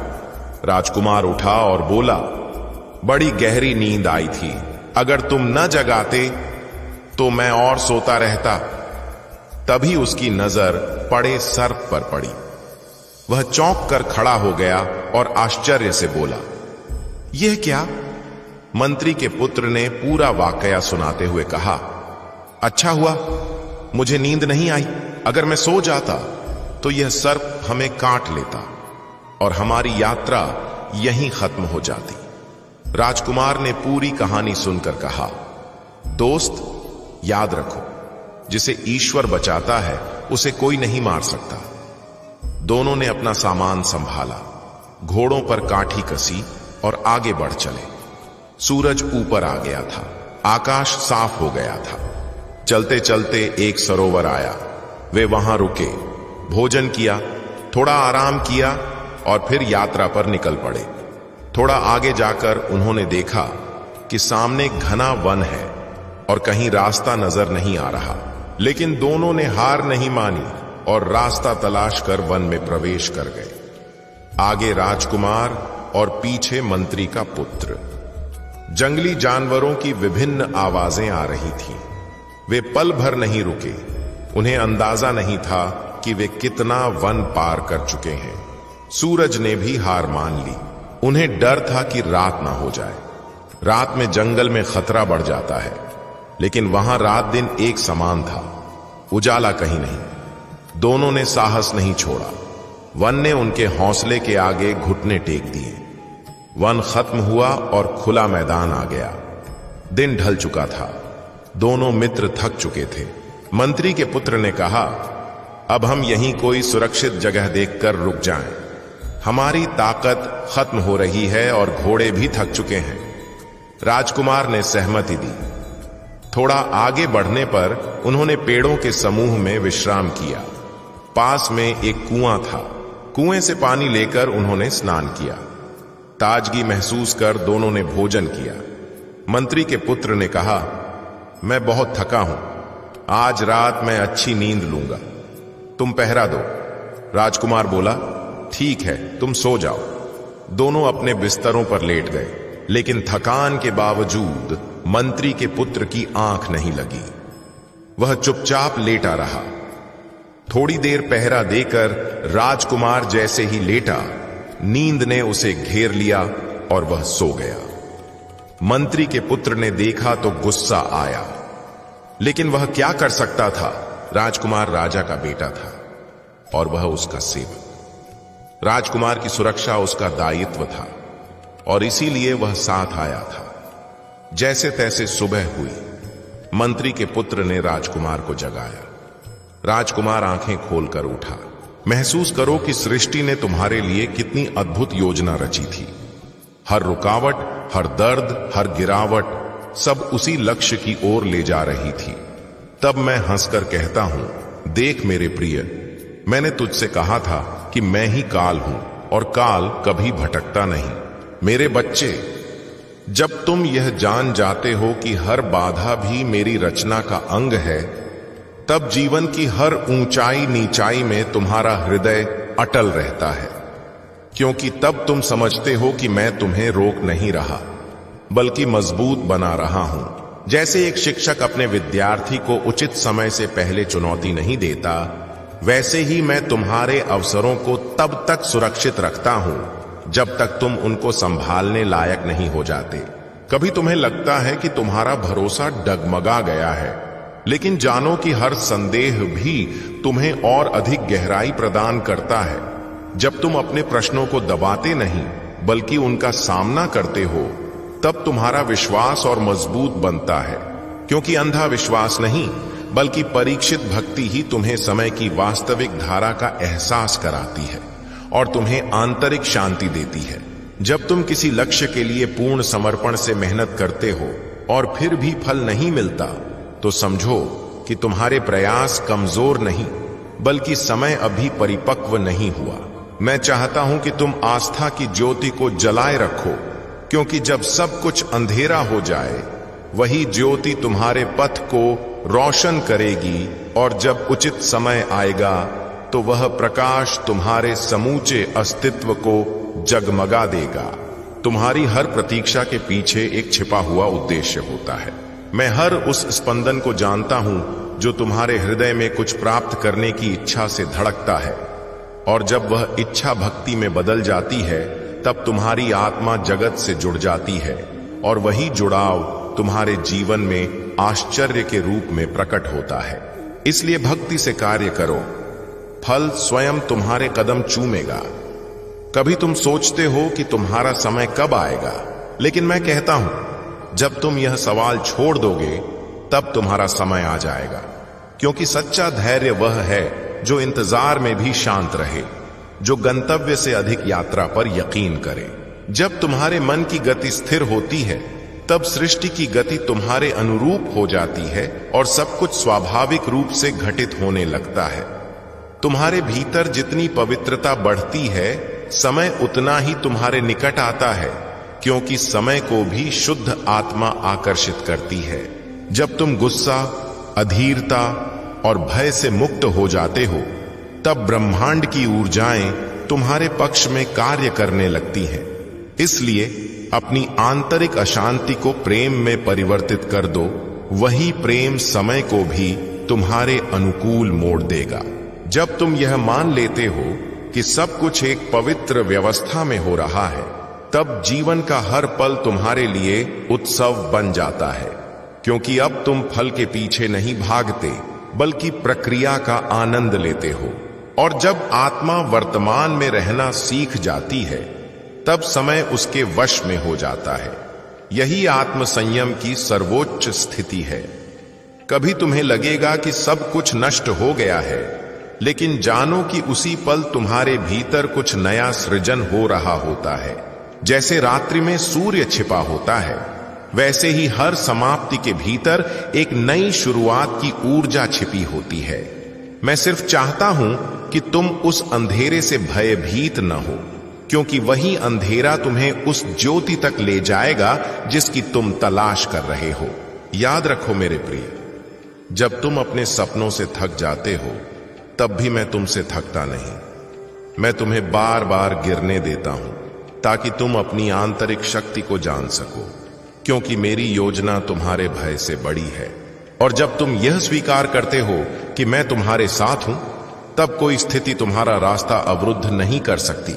राजकुमार उठा और बोला, बड़ी गहरी नींद आई थी, अगर तुम न जगाते तो मैं और सोता रहता। तभी उसकी नजर पड़े सर्प पर पड़ी। वह चौंक कर खड़ा हो गया और आश्चर्य से बोला, यह क्या? मंत्री के पुत्र ने पूरा वाकया सुनाते हुए कहा, अच्छा हुआ मुझे नींद नहीं आई। अगर मैं सो जाता तो यह सर्प हमें काट लेता और हमारी यात्रा यहीं खत्म हो जाती। राजकुमार ने पूरी कहानी सुनकर कहा, दोस्त, याद रखो, जिसे ईश्वर बचाता है उसे कोई नहीं मार सकता। दोनों ने अपना सामान संभाला, घोड़ों पर काठी कसी और आगे बढ़ चले। सूरज ऊपर आ गया था। आकाश साफ हो गया था। चलते चलते एक सरोवर आया। वे वहां रुके, भोजन किया, थोड़ा आराम किया और फिर यात्रा पर निकल पड़े। थोड़ा आगे जाकर उन्होंने देखा कि सामने घना वन है और कहीं रास्ता नजर नहीं आ रहा। लेकिन दोनों ने हार नहीं मानी और रास्ता तलाश कर वन में प्रवेश कर गए। आगे राजकुमार और पीछे मंत्री का पुत्र। जंगली जानवरों की विभिन्न आवाजें आ रही थीं। वे पल भर नहीं रुके। उन्हें अंदाजा नहीं था कि वे कितना वन पार कर चुके हैं। सूरज ने भी हार मान ली। उन्हें डर था कि रात ना हो जाए। रात में जंगल में खतरा बढ़ जाता है, लेकिन वहां रात दिन एक समान था, उजाला कहीं नहीं। दोनों ने साहस नहीं छोड़ा। वन ने उनके हौसले के आगे घुटने टेक दिए। वन खत्म हुआ और खुला मैदान आ गया। दिन ढल चुका था। दोनों मित्र थक चुके थे। मंत्री के पुत्र ने कहा, अब हम यहीं कोई सुरक्षित जगह देखकर रुक जाएं। हमारी ताकत खत्म हो रही है और घोड़े भी थक चुके हैं। राजकुमार ने सहमति दी। थोड़ा आगे बढ़ने पर उन्होंने पेड़ों के समूह में विश्राम किया। पास में एक कुआं था। कुएं से पानी लेकर उन्होंने स्नान किया। ताजगी महसूस कर दोनों ने भोजन किया। मंत्री के पुत्र ने कहा, मैं बहुत थका हूं, आज रात मैं अच्छी नींद लूंगा, तुम पहरा दो। राजकुमार बोला, ठीक है, तुम सो जाओ। दोनों अपने बिस्तरों पर लेट गए, लेकिन थकान के बावजूद मंत्री के पुत्र की आंख नहीं लगी। वह चुपचाप लेटा रहा। थोड़ी देर पहरा देकर राजकुमार जैसे ही लेटा, नींद ने उसे घेर लिया और वह सो गया। मंत्री के पुत्र ने देखा तो गुस्सा आया, लेकिन वह क्या कर सकता था? राजकुमार राजा का बेटा था। और वह उसका सेवक। राजकुमार की सुरक्षा उसका दायित्व था और इसीलिए वह साथ आया था। जैसे तैसे सुबह हुई। मंत्री के पुत्र ने राजकुमार को जगाया। राजकुमार आंखें खोलकर उठा। महसूस करो कि सृष्टि ने तुम्हारे लिए कितनी अद्भुत योजना रची थी। हर रुकावट, हर दर्द, हर गिरावट सब उसी लक्ष्य की ओर ले जा रही थी। तब मैं हंसकर कहता हूं, देख मेरे प्रिय, मैंने तुझसे कहा था कि मैं ही काल हूं और काल कभी भटकता नहीं। मेरे बच्चे, जब तुम यह जान जाते हो कि हर बाधा भी मेरी रचना का अंग है, तब जीवन की हर ऊंचाई नीचाई में तुम्हारा हृदय अटल रहता है, क्योंकि तब तुम समझते हो कि मैं तुम्हें रोक नहीं रहा बल्कि मजबूत बना रहा हूं। जैसे एक शिक्षक अपने विद्यार्थी को उचित समय से पहले चुनौती नहीं देता, वैसे ही मैं तुम्हारे अवसरों को तब तक सुरक्षित रखता हूं जब तक तुम उनको संभालने लायक नहीं हो जाते। कभी तुम्हें लगता है कि तुम्हारा भरोसा डगमगा गया है, लेकिन जानो कि हर संदेह भी तुम्हें और अधिक गहराई प्रदान करता है। जब तुम अपने प्रश्नों को दबाते नहीं बल्कि उनका सामना करते हो, तब तुम्हारा विश्वास और मजबूत बनता है, क्योंकि अंधा विश्वास नहीं बल्कि परीक्षित भक्ति ही तुम्हें समय की वास्तविक धारा का एहसास कराती है और तुम्हें आंतरिक शांति देती है। जब तुम किसी लक्ष्य के लिए पूर्ण समर्पण से मेहनत करते हो और फिर भी फल नहीं मिलता, तो समझो कि तुम्हारे प्रयास कमजोर नहीं बल्कि समय अभी परिपक्व नहीं हुआ। मैं चाहता हूं कि तुम आस्था की ज्योति को जलाए रखो, क्योंकि जब सब कुछ अंधेरा हो जाए, वही ज्योति तुम्हारे पथ को रोशन करेगी और जब उचित समय आएगा तो वह प्रकाश तुम्हारे समूचे अस्तित्व को जगमगा देगा। तुम्हारी हर प्रतीक्षा के पीछे एक छिपा हुआ उद्देश्य होता है। मैं हर उस स्पंदन को जानता हूं जो तुम्हारे हृदय में कुछ प्राप्त करने की इच्छा से धड़कता है, और जब वह इच्छा भक्ति में बदल जाती है, तब तुम्हारी आत्मा जगत से जुड़ जाती है और वही जुड़ाव तुम्हारे जीवन में आश्चर्य के रूप में प्रकट होता है। इसलिए भक्ति से कार्य करो, फल स्वयं तुम्हारे कदम चूमेगा। कभी तुम सोचते हो कि तुम्हारा समय कब आएगा, लेकिन मैं कहता हूं, जब तुम यह सवाल छोड़ दोगे तब तुम्हारा समय आ जाएगा, क्योंकि सच्चा धैर्य वह है जो इंतजार में भी शांत रहे, जो गंतव्य से अधिक यात्रा पर यकीन करे। जब तुम्हारे मन की गति स्थिर होती है, तब सृष्टि की गति तुम्हारे अनुरूप हो जाती है और सब कुछ स्वाभाविक रूप से घटित होने लगता है। तुम्हारे भीतर जितनी पवित्रता बढ़ती है, समय उतना ही तुम्हारे निकट आता है, क्योंकि समय को भी शुद्ध आत्मा आकर्षित करती है। जब तुम गुस्सा, अधीरता और भय से मुक्त हो जाते हो, तब ब्रह्मांड की ऊर्जाएं तुम्हारे पक्ष में कार्य करने लगती हैं। इसलिए अपनी आंतरिक अशांति को प्रेम में परिवर्तित कर दो, वही प्रेम समय को भी तुम्हारे अनुकूल मोड़ देगा। जब तुम यह मान लेते हो कि सब कुछ एक पवित्र व्यवस्था में हो रहा है, तब जीवन का हर पल तुम्हारे लिए उत्सव बन जाता है, क्योंकि अब तुम फल के पीछे नहीं भागते बल्कि प्रक्रिया का आनंद लेते हो। और जब आत्मा वर्तमान में रहना सीख जाती है, तब समय उसके वश में हो जाता है। यही आत्म संयम की सर्वोच्च स्थिति है। कभी तुम्हें लगेगा कि सब कुछ नष्ट हो गया है, लेकिन जानो कि उसी पल तुम्हारे भीतर कुछ नया सृजन हो रहा होता है। जैसे रात्रि में सूर्य छिपा होता है, वैसे ही हर समाप्ति के भीतर एक नई शुरुआत की ऊर्जा छिपी होती है। मैं सिर्फ चाहता हूं कि तुम उस अंधेरे से भयभीत न हो, क्योंकि वही अंधेरा तुम्हें उस ज्योति तक ले जाएगा जिसकी तुम तलाश कर रहे हो। याद रखो मेरे प्रिय, जब तुम अपने सपनों से थक जाते हो, तब भी मैं तुमसे थकता नहीं। मैं तुम्हें बार बार गिरने देता हूं ताकि तुम अपनी आंतरिक शक्ति को जान सको, क्योंकि मेरी योजना तुम्हारे भय से बड़ी है। और जब तुम यह स्वीकार करते हो कि मैं तुम्हारे साथ हूं, तब कोई स्थिति तुम्हारा रास्ता अवरुद्ध नहीं कर सकती,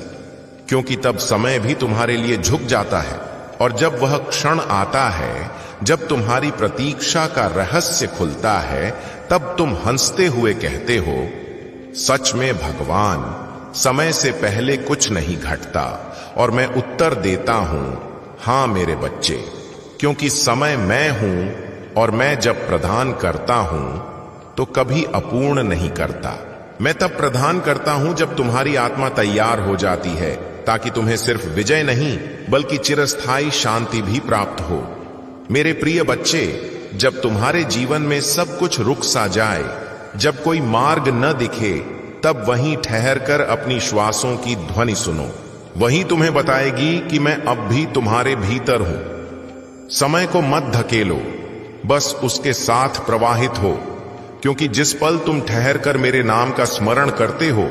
क्योंकि तब समय भी तुम्हारे लिए झुक जाता है। और जब वह क्षण आता है जब तुम्हारी प्रतीक्षा का रहस्य खुलता है, तब तुम हंसते हुए कहते हो, सच में भगवान, समय से पहले कुछ नहीं घटता और मैं उत्तर देता हूं, हां मेरे बच्चे, क्योंकि समय मैं हूं और मैं जब प्रदान करता हूं तो कभी अपूर्ण नहीं करता। मैं तब प्रदान करता हूं जब तुम्हारी आत्मा तैयार हो जाती है, ताकि तुम्हें सिर्फ विजय नहीं बल्कि चिरस्थायी शांति भी प्राप्त हो। मेरे प्रिय बच्चे, जब तुम्हारे जीवन में सब कुछ रुक सा जाए, जब कोई मार्ग न दिखे, तब वहीं ठहरकर अपनी श्वासों की ध्वनि सुनो। वही तुम्हें बताएगी कि मैं अब भी तुम्हारे भीतर हूं। समय को मत धकेलो, बस उसके साथ प्रवाहित हो, क्योंकि जिस पल तुम ठहरकर मेरे नाम का स्मरण करते हो,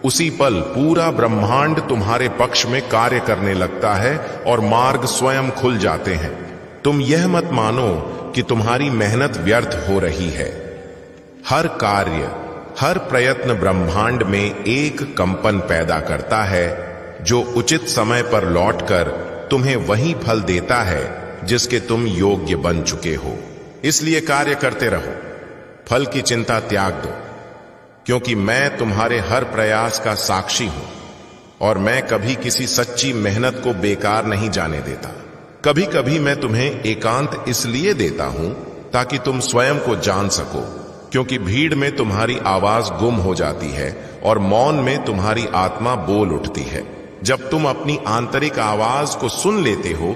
उसी पल पूरा ब्रह्मांड तुम्हारे पक्ष में कार्य करने लगता है और मार्ग स्वयं खुल जाते हैं। तुम यह मत मानो कि तुम्हारी मेहनत व्यर्थ हो रही है। हर कार्य, हर प्रयत्न ब्रह्मांड में एक कंपन पैदा करता है, जो उचित समय पर लौटकर तुम्हें वही फल देता है जिसके तुम योग्य बन चुके हो। इसलिए कार्य करते रहो, फल की चिंता त्याग दो, क्योंकि मैं तुम्हारे हर प्रयास का साक्षी हूं और मैं कभी किसी सच्ची मेहनत को बेकार नहीं जाने देता। कभी कभी मैं तुम्हें एकांत इसलिए देता हूं ताकि तुम स्वयं को जान सको, क्योंकि भीड़ में तुम्हारी आवाज गुम हो जाती है और मौन में तुम्हारी आत्मा बोल उठती है। जब तुम अपनी आंतरिक आवाज को सुन लेते हो,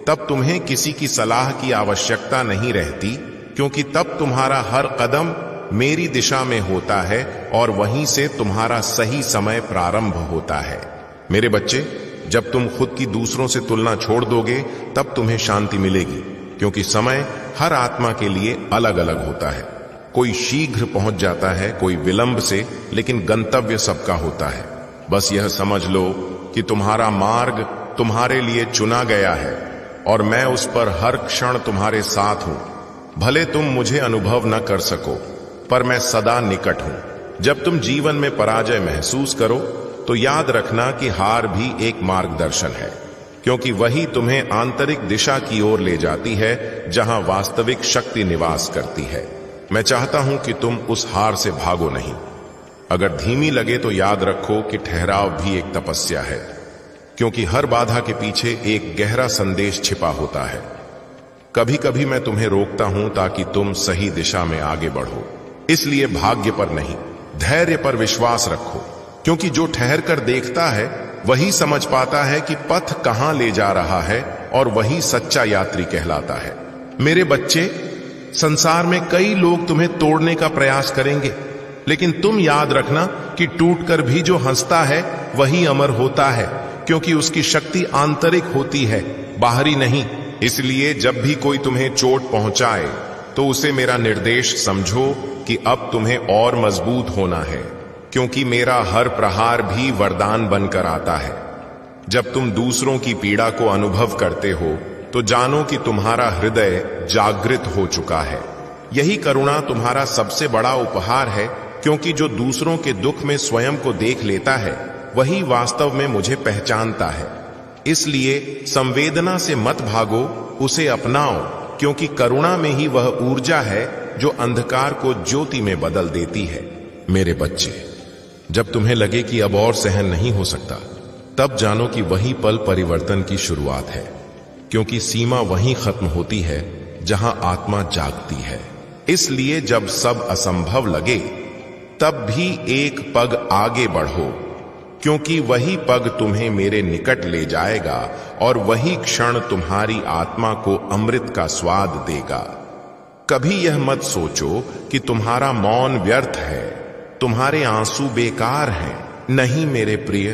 तब तुम्हें किसी की सलाह की आवश्यकता नहीं रहती, क्योंकि तब तुम्हारा हर कदम मेरी दिशा में होता है और वहीं से तुम्हारा सही समय प्रारंभ होता है। मेरे बच्चे, जब तुम खुद की दूसरों से तुलना छोड़ दोगे, तब तुम्हें शांति मिलेगी, क्योंकि समय हर आत्मा के लिए अलग अलग होता है। कोई शीघ्र पहुंच जाता है, कोई विलंब से, लेकिन गंतव्य सबका होता है। बस यह समझ लो कि तुम्हारा मार्ग तुम्हारे लिए चुना गया है और मैं उस पर हर क्षण तुम्हारे साथ हूं। भले तुम मुझे अनुभव न कर सको, पर मैं सदा निकट हूं। जब तुम जीवन में पराजय महसूस करो, तो याद रखना कि हार भी एक मार्गदर्शन है, क्योंकि वही तुम्हें आंतरिक दिशा की ओर ले जाती है, जहां वास्तविक शक्ति निवास करती है। मैं चाहता हूं कि तुम उस हार से भागो नहीं। अगर धीमी लगे तो याद रखो कि ठहराव भी एक तपस्या है, क्योंकि हर बाधा के पीछे एक गहरा संदेश छिपा होता है। कभी कभी मैं तुम्हें रोकता हूं ताकि तुम सही दिशा में आगे बढ़ो। इसलिए भाग्य पर नहीं, धैर्य पर विश्वास रखो, क्योंकि जो ठहर कर देखता है वही समझ पाता है कि पथ कहां ले जा रहा है, और वही सच्चा यात्री कहलाता है। मेरे बच्चे, संसार में कई लोग तुम्हें तोड़ने का प्रयास करेंगे, लेकिन तुम याद रखना कि टूटकर भी जो हंसता है वही अमर होता है, क्योंकि उसकी शक्ति आंतरिक होती है, बाहरी नहीं। इसलिए जब भी कोई तुम्हें चोट पहुंचाए, तो उसे मेरा निर्देश समझो कि अब तुम्हें और मजबूत होना है, क्योंकि मेरा हर प्रहार भी वरदान बनकर आता है। जब तुम दूसरों की पीड़ा को अनुभव करते हो, तो जानो कि तुम्हारा हृदय जागृत हो चुका है। यही करुणा तुम्हारा सबसे बड़ा उपहार है, क्योंकि जो दूसरों के दुख में स्वयं को देख लेता है, वही वास्तव में मुझे पहचानता है। इसलिए संवेदना से मत भागो, उसे अपनाओ, क्योंकि करुणा में ही वह ऊर्जा है जो अंधकार को ज्योति में बदल देती है। मेरे बच्चे, जब तुम्हें लगे कि अब और सहन नहीं हो सकता, तब जानो कि वही पल परिवर्तन की शुरुआत है, क्योंकि सीमा वहीं खत्म होती है जहां आत्मा जागती है। इसलिए जब सब असंभव लगे, तब भी एक पग आगे बढ़ो, क्योंकि वही पग तुम्हें मेरे निकट ले जाएगा और वही क्षण तुम्हारी आत्मा को अमृत का स्वाद देगा। कभी यह मत सोचो कि तुम्हारा मौन व्यर्थ है, तुम्हारे आंसू बेकार हैं। नहीं मेरे प्रिय,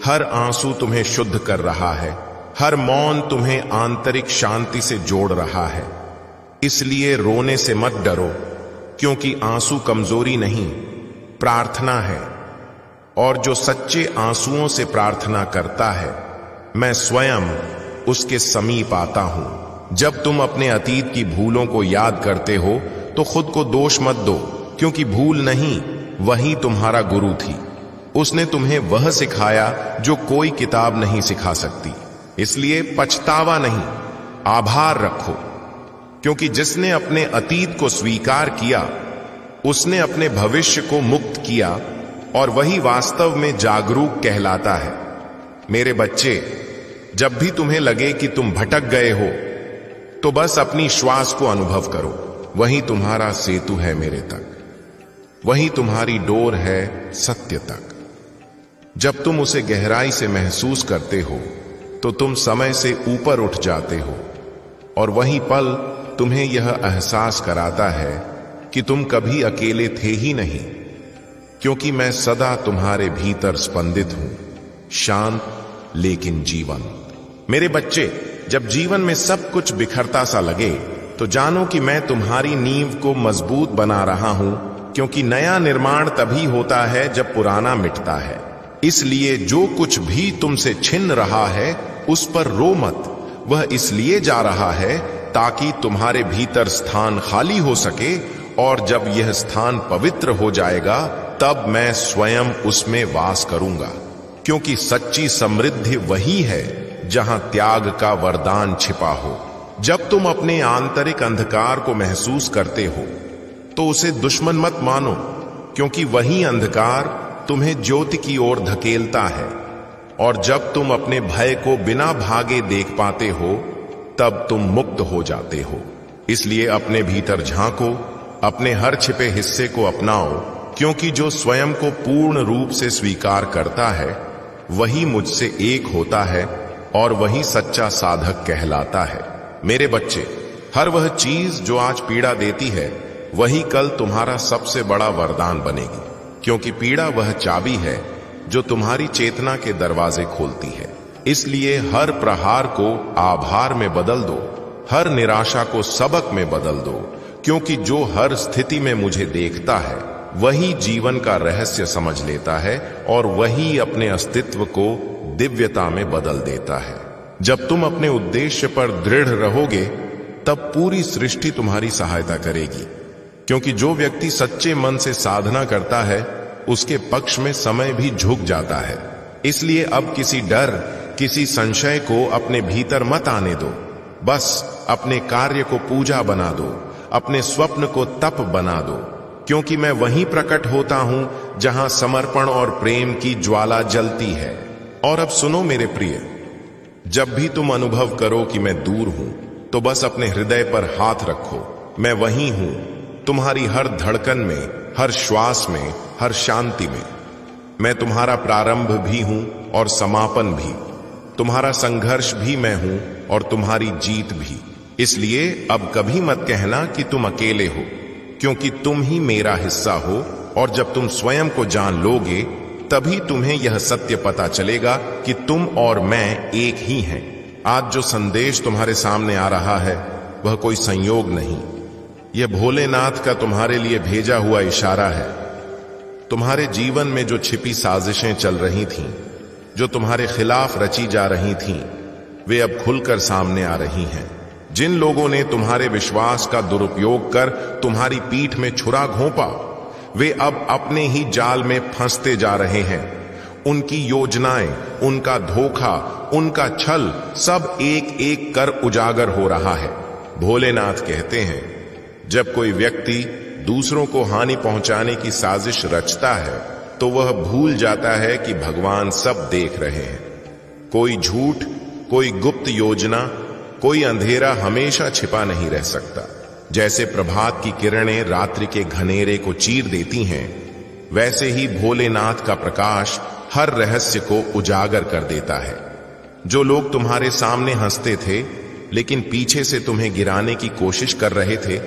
हर आंसू तुम्हें शुद्ध कर रहा है, हर मौन तुम्हें आंतरिक शांति से जोड़ रहा है। इसलिए रोने से मत डरो, क्योंकि आंसू कमजोरी नहीं, प्रार्थना है। और जो सच्चे आंसुओं से प्रार्थना करता है, मैं स्वयं उसके समीप आता हूं। जब तुम अपने अतीत की भूलों को याद करते हो, तो खुद को दोष मत दो, क्योंकि भूल नहीं, वही तुम्हारा गुरु थी। उसने तुम्हें वह सिखाया जो कोई किताब नहीं सिखा सकती। इसलिए पछतावा नहीं, आभार रखो, क्योंकि जिसने अपने अतीत को स्वीकार किया, उसने अपने भविष्य को मुक्त किया और वही वास्तव में जागरूक कहलाता है। मेरे बच्चे, जब भी तुम्हें लगे कि तुम भटक गए हो, तो बस अपनी श्वास को अनुभव करो। वही तुम्हारा सेतु है मेरे तक, वही तुम्हारी डोर है सत्य तक। जब तुम उसे गहराई से महसूस करते हो तो तुम समय से ऊपर उठ जाते हो, और वही पल तुम्हें यह एहसास कराता है कि तुम कभी अकेले थे ही नहीं, क्योंकि मैं सदा तुम्हारे भीतर स्पंदित हूं, शांत लेकिन जीवंत। मेरे बच्चे, जब जीवन में सब कुछ बिखरता सा लगे तो जानो कि मैं तुम्हारी नींव को मजबूत बना रहा हूं, क्योंकि नया निर्माण तभी होता है जब पुराना मिटता है। इसलिए जो कुछ भी तुमसे छिन रहा है उस पर रो मत। वह इसलिए जा रहा है ताकि तुम्हारे भीतर स्थान खाली हो सके, और जब यह स्थान पवित्र हो जाएगा तब मैं स्वयं उसमें वास करूंगा। क्योंकि सच्ची समृद्धि वही है जहां त्याग का वरदान छिपा हो। जब तुम अपने आंतरिक अंधकार को महसूस करते हो तो उसे दुश्मन मत मानो, क्योंकि वही अंधकार तुम्हें ज्योति की ओर धकेलता है। और जब तुम अपने भय को बिना भागे देख पाते हो तब तुम मुक्त हो जाते हो। इसलिए अपने भीतर झांको, अपने हर छिपे हिस्से को अपनाओ, क्योंकि जो स्वयं को पूर्ण रूप से स्वीकार करता है वही मुझसे एक होता है, और वही सच्चा साधक कहलाता है। मेरे बच्चे, हर वह चीज जो आज पीड़ा देती है वही कल तुम्हारा सबसे बड़ा वरदान बनेगी, क्योंकि पीड़ा वह चाबी है जो तुम्हारी चेतना के दरवाजे खोलती है। इसलिए हर प्रहार को आभार में बदल दो, हर निराशा को सबक में बदल दो, क्योंकि जो हर स्थिति में मुझे देखता है वही जीवन का रहस्य समझ लेता है, और वही अपने अस्तित्व को दिव्यता में बदल देता है। जब तुम अपने उद्देश्य पर दृढ़ रहोगे तब पूरी सृष्टि तुम्हारी सहायता करेगी, क्योंकि जो व्यक्ति सच्चे मन से साधना करता है उसके पक्ष में समय भी झुक जाता है। इसलिए अब किसी डर, किसी संशय को अपने भीतर मत आने दो। बस अपने कार्य को पूजा बना दो, अपने स्वप्न को तप बना दो, क्योंकि मैं वहीं प्रकट होता हूं जहां समर्पण और प्रेम की ज्वाला जलती है। और अब सुनो मेरे प्रिय, जब भी तुम अनुभव करो कि मैं दूर हूं तो बस अपने हृदय पर हाथ रखो। मैं वहीं हूं, तुम्हारी हर धड़कन में, हर श्वास में, हर शांति में। मैं तुम्हारा प्रारंभ भी हूं और समापन भी, तुम्हारा संघर्ष भी मैं हूं और तुम्हारी जीत भी। इसलिए अब कभी मत कहना कि तुम अकेले हो, क्योंकि तुम ही मेरा हिस्सा हो, और जब तुम स्वयं को जान लोगे तभी तुम्हें यह सत्य पता चलेगा कि तुम और मैं एक ही हैं। आज जो संदेश तुम्हारे सामने आ रहा है वह कोई संयोग नहीं, यह भोलेनाथ का तुम्हारे लिए भेजा हुआ इशारा है। तुम्हारे जीवन में जो छिपी साजिशें चल रही थीं, जो तुम्हारे खिलाफ रची जा रही थीं, वे अब खुलकर सामने आ रही हैं। जिन लोगों ने तुम्हारे विश्वास का दुरुपयोग कर तुम्हारी पीठ में छुरा घोंपा, वे अब अपने ही जाल में फंसते जा रहे हैं। उनकी योजनाएं, उनका धोखा, उनका छल सब एक एक कर उजागर हो रहा है। भोलेनाथ कहते हैं, जब कोई व्यक्ति दूसरों को हानि पहुंचाने की साजिश रचता है तो वह भूल जाता है कि भगवान सब देख रहे हैं। कोई झूठ, कोई गुप्त योजना, कोई अंधेरा हमेशा छिपा नहीं रह सकता। जैसे प्रभात की किरणें रात्रि के घनेरे को चीर देती हैं, वैसे ही भोलेनाथ का प्रकाश हर रहस्य को उजागर कर देता है। जो लोग तुम्हारे सामने हंसते थे लेकिन पीछे से तुम्हें गिराने की कोशिश कर रहे थे,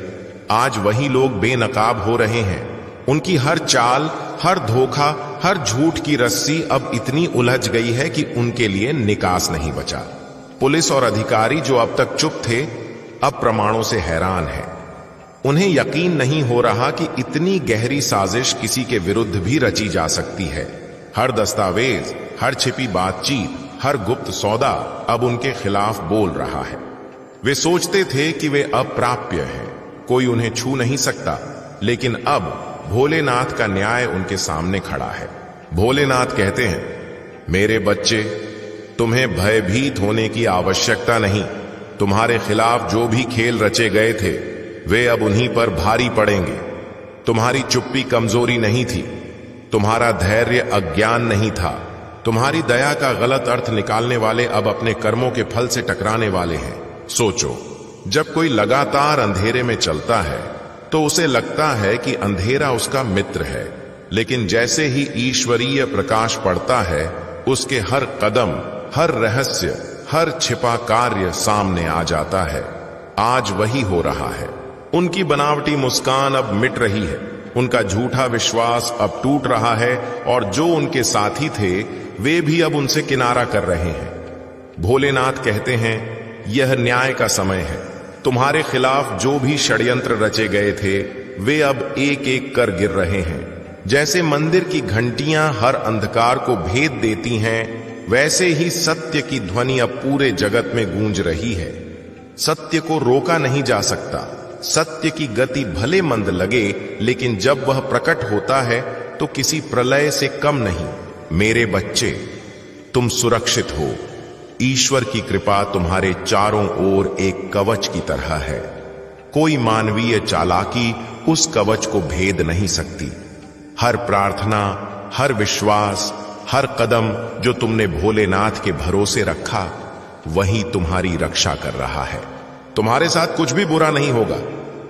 आज वही लोग बेनकाब हो रहे हैं। उनकी हर चाल, हर धोखा, हर झूठ की रस्सी अब इतनी उलझ गई है कि उनके लिए निकास नहीं बचा। पुलिस और अधिकारी जो अब तक चुप थे, अब प्रमाणों से हैरान हैं। उन्हें यकीन नहीं हो रहा कि इतनी गहरी साजिश किसी के विरुद्ध भी रची जा सकती है। हर दस्तावेज, हर छिपी बातचीत, हर गुप्त सौदा अब उनके खिलाफ बोल रहा है। वे सोचते थे कि वे अप्राप्य हैं, कोई उन्हें छू नहीं सकता, लेकिन अब भोलेनाथ का न्याय उनके सामने खड़ा है। भोलेनाथ कहते हैं, मेरे बच्चे, तुम्हें भयभीत होने की आवश्यकता नहीं। तुम्हारे खिलाफ जो भी खेल रचे गए थे वे अब उन्हीं पर भारी पड़ेंगे। तुम्हारी चुप्पी कमजोरी नहीं थी, तुम्हारा धैर्य अज्ञान नहीं था। तुम्हारी दया का गलत अर्थ निकालने वाले अब अपने कर्मों के फल से टकराने वाले हैं। सोचो, जब कोई लगातार अंधेरे में चलता है तो उसे लगता है कि अंधेरा उसका मित्र है, लेकिन जैसे ही ईश्वरीय प्रकाश पड़ता है, उसके हर कदम, हर रहस्य, हर छिपा कार्य सामने आ जाता है। आज वही हो रहा है। उनकी बनावटी मुस्कान अब मिट रही है, उनका झूठा विश्वास अब टूट रहा है, और जो उनके साथी थे वे भी अब उनसे किनारा कर रहे हैं। भोलेनाथ कहते हैं, यह न्याय का समय है। तुम्हारे खिलाफ जो भी षड्यंत्र रचे गए थे वे अब एक एक कर गिर रहे हैं। जैसे मंदिर की घंटियां हर अंधकार को भेद देती हैं, वैसे ही सत्य की ध्वनि अब पूरे जगत में गूंज रही है। सत्य को रोका नहीं जा सकता। सत्य की गति भले मंद लगे, लेकिन जब वह प्रकट होता है तो किसी प्रलय से कम नहीं। मेरे बच्चे, तुम सुरक्षित हो। ईश्वर की कृपा तुम्हारे चारों ओर एक कवच की तरह है। कोई मानवीय चालाकी उस कवच को भेद नहीं सकती। हर प्रार्थना, हर विश्वास, हर कदम जो तुमने भोलेनाथ के भरोसे रखा, वही तुम्हारी रक्षा कर रहा है। तुम्हारे साथ कुछ भी बुरा नहीं होगा,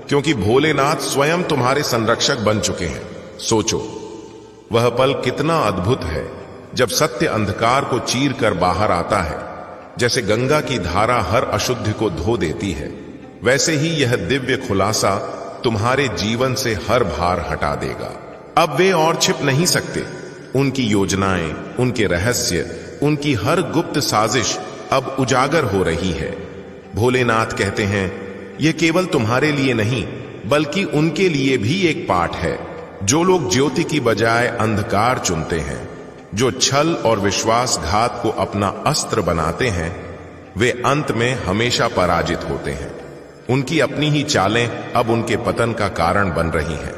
क्योंकि भोलेनाथ स्वयं तुम्हारे संरक्षक बन चुके हैं। सोचो, वह पल कितना अद्भुत है जब सत्य अंधकार को चीर कर बाहर आता है। जैसे गंगा की धारा हर अशुद्धि को धो देती है, वैसे ही यह दिव्य खुलासा तुम्हारे जीवन से हर भार हटा देगा। अब वे और छिप नहीं सकते। उनकी योजनाएं, उनके रहस्य, उनकी हर गुप्त साजिश अब उजागर हो रही है। भोलेनाथ कहते हैं, यह केवल तुम्हारे लिए नहीं, बल्कि उनके लिए भी एक पाठ है। जो लोग ज्योति की बजाय अंधकार चुनते हैं, जो छल और विश्वासघात को अपना अस्त्र बनाते हैं, वे अंत में हमेशा पराजित होते हैं। उनकी अपनी ही चालें अब उनके पतन का कारण बन रही हैं।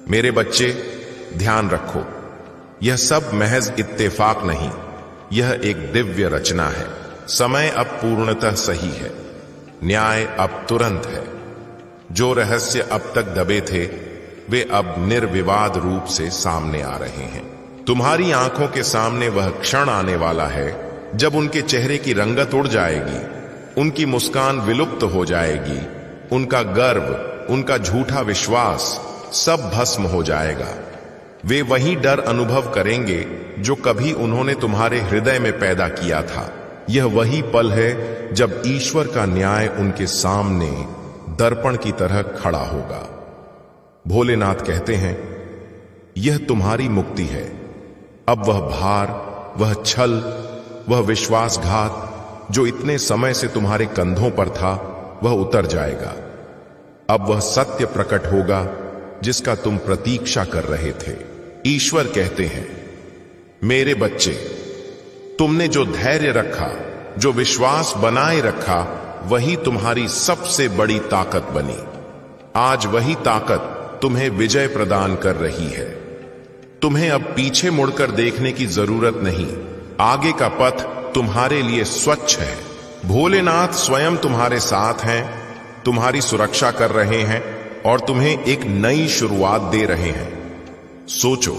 मेरे बच्चे, ध्यान रखो, यह सब महज इत्तेफाक नहीं, यह एक दिव्य रचना है। समय अब पूर्णतः सही है। न्याय अब तुरंत है। जो रहस्य अब तक दबे थे, वे अब निर्विवाद रूप से सामने आ रहे हैं। तुम्हारी आंखों के सामने वह क्षण आने वाला है जब उनके चेहरे की रंगत उड़ जाएगी, उनकी मुस्कान विलुप्त हो जाएगी, उनका गर्व, उनका झूठा विश्वास सब भस्म हो जाएगा। वे वही डर अनुभव करेंगे जो कभी उन्होंने तुम्हारे हृदय में पैदा किया था। यह वही पल है जब ईश्वर का न्याय उनके सामने दर्पण की तरह खड़ा होगा। भोलेनाथ कहते हैं, यह तुम्हारी मुक्ति है। अब वह भार, वह छल, वह विश्वासघात जो इतने समय से तुम्हारे कंधों पर था, वह उतर जाएगा। अब वह सत्य प्रकट होगा जिसका तुम प्रतीक्षा कर रहे थे। ईश्वर कहते हैं, मेरे बच्चे, तुमने जो धैर्य रखा, जो विश्वास बनाए रखा, वही तुम्हारी सबसे बड़ी ताकत बनी। आज वही ताकत तुम्हें विजय प्रदान कर रही है। तुम्हें अब पीछे मुड़कर देखने की जरूरत नहीं। आगे का पथ तुम्हारे लिए स्वच्छ है। भोलेनाथ स्वयं तुम्हारे साथ हैं, तुम्हारी सुरक्षा कर रहे हैं और तुम्हें एक नई शुरुआत दे रहे हैं। सोचो,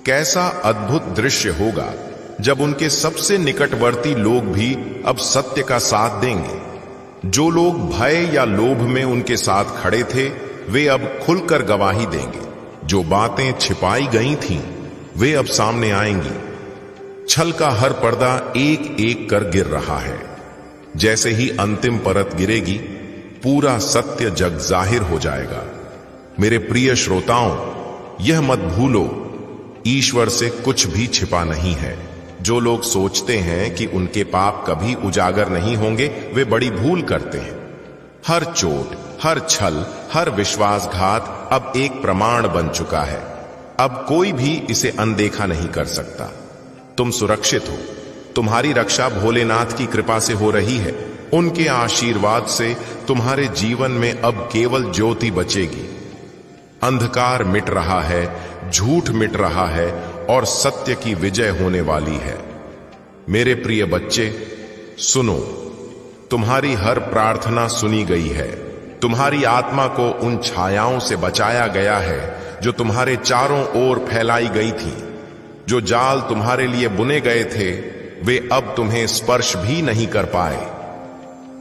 कैसा अद्भुत दृश्य होगा जब उनके सबसे निकटवर्ती लोग भी अब सत्य का साथ देंगे। जो लोग भय या लोभ में उनके साथ खड़े थे, वे अब खुलकर गवाही देंगे। जो बातें छिपाई गई थीं, वे अब सामने आएंगी। छल का हर पर्दा एक एक कर गिर रहा है। जैसे ही अंतिम परत गिरेगी, पूरा सत्य जग जाहिर हो जाएगा। मेरे प्रिय श्रोताओं, यह मत भूलो, ईश्वर से कुछ भी छिपा नहीं है। जो लोग सोचते हैं कि उनके पाप कभी उजागर नहीं होंगे, वे बड़ी भूल करते हैं। हर चोट, हर छल, हर विश्वासघात अब एक प्रमाण बन चुका है। अब कोई भी इसे अनदेखा नहीं कर सकता। तुम सुरक्षित हो। तुम्हारी रक्षा भोलेनाथ की कृपा से हो रही है। उनके आशीर्वाद से तुम्हारे जीवन में अब केवल ज्योति बचेगी। अंधकार मिट रहा है, झूठ मिट रहा है और सत्य की विजय होने वाली है। मेरे प्रिय बच्चे, सुनो, तुम्हारी हर प्रार्थना सुनी गई है। तुम्हारी आत्मा को उन छायाओं से बचाया गया है जो तुम्हारे चारों ओर फैलाई गई थी। जो जाल तुम्हारे लिए बुने गए थे वे अब तुम्हें स्पर्श भी नहीं कर पाए।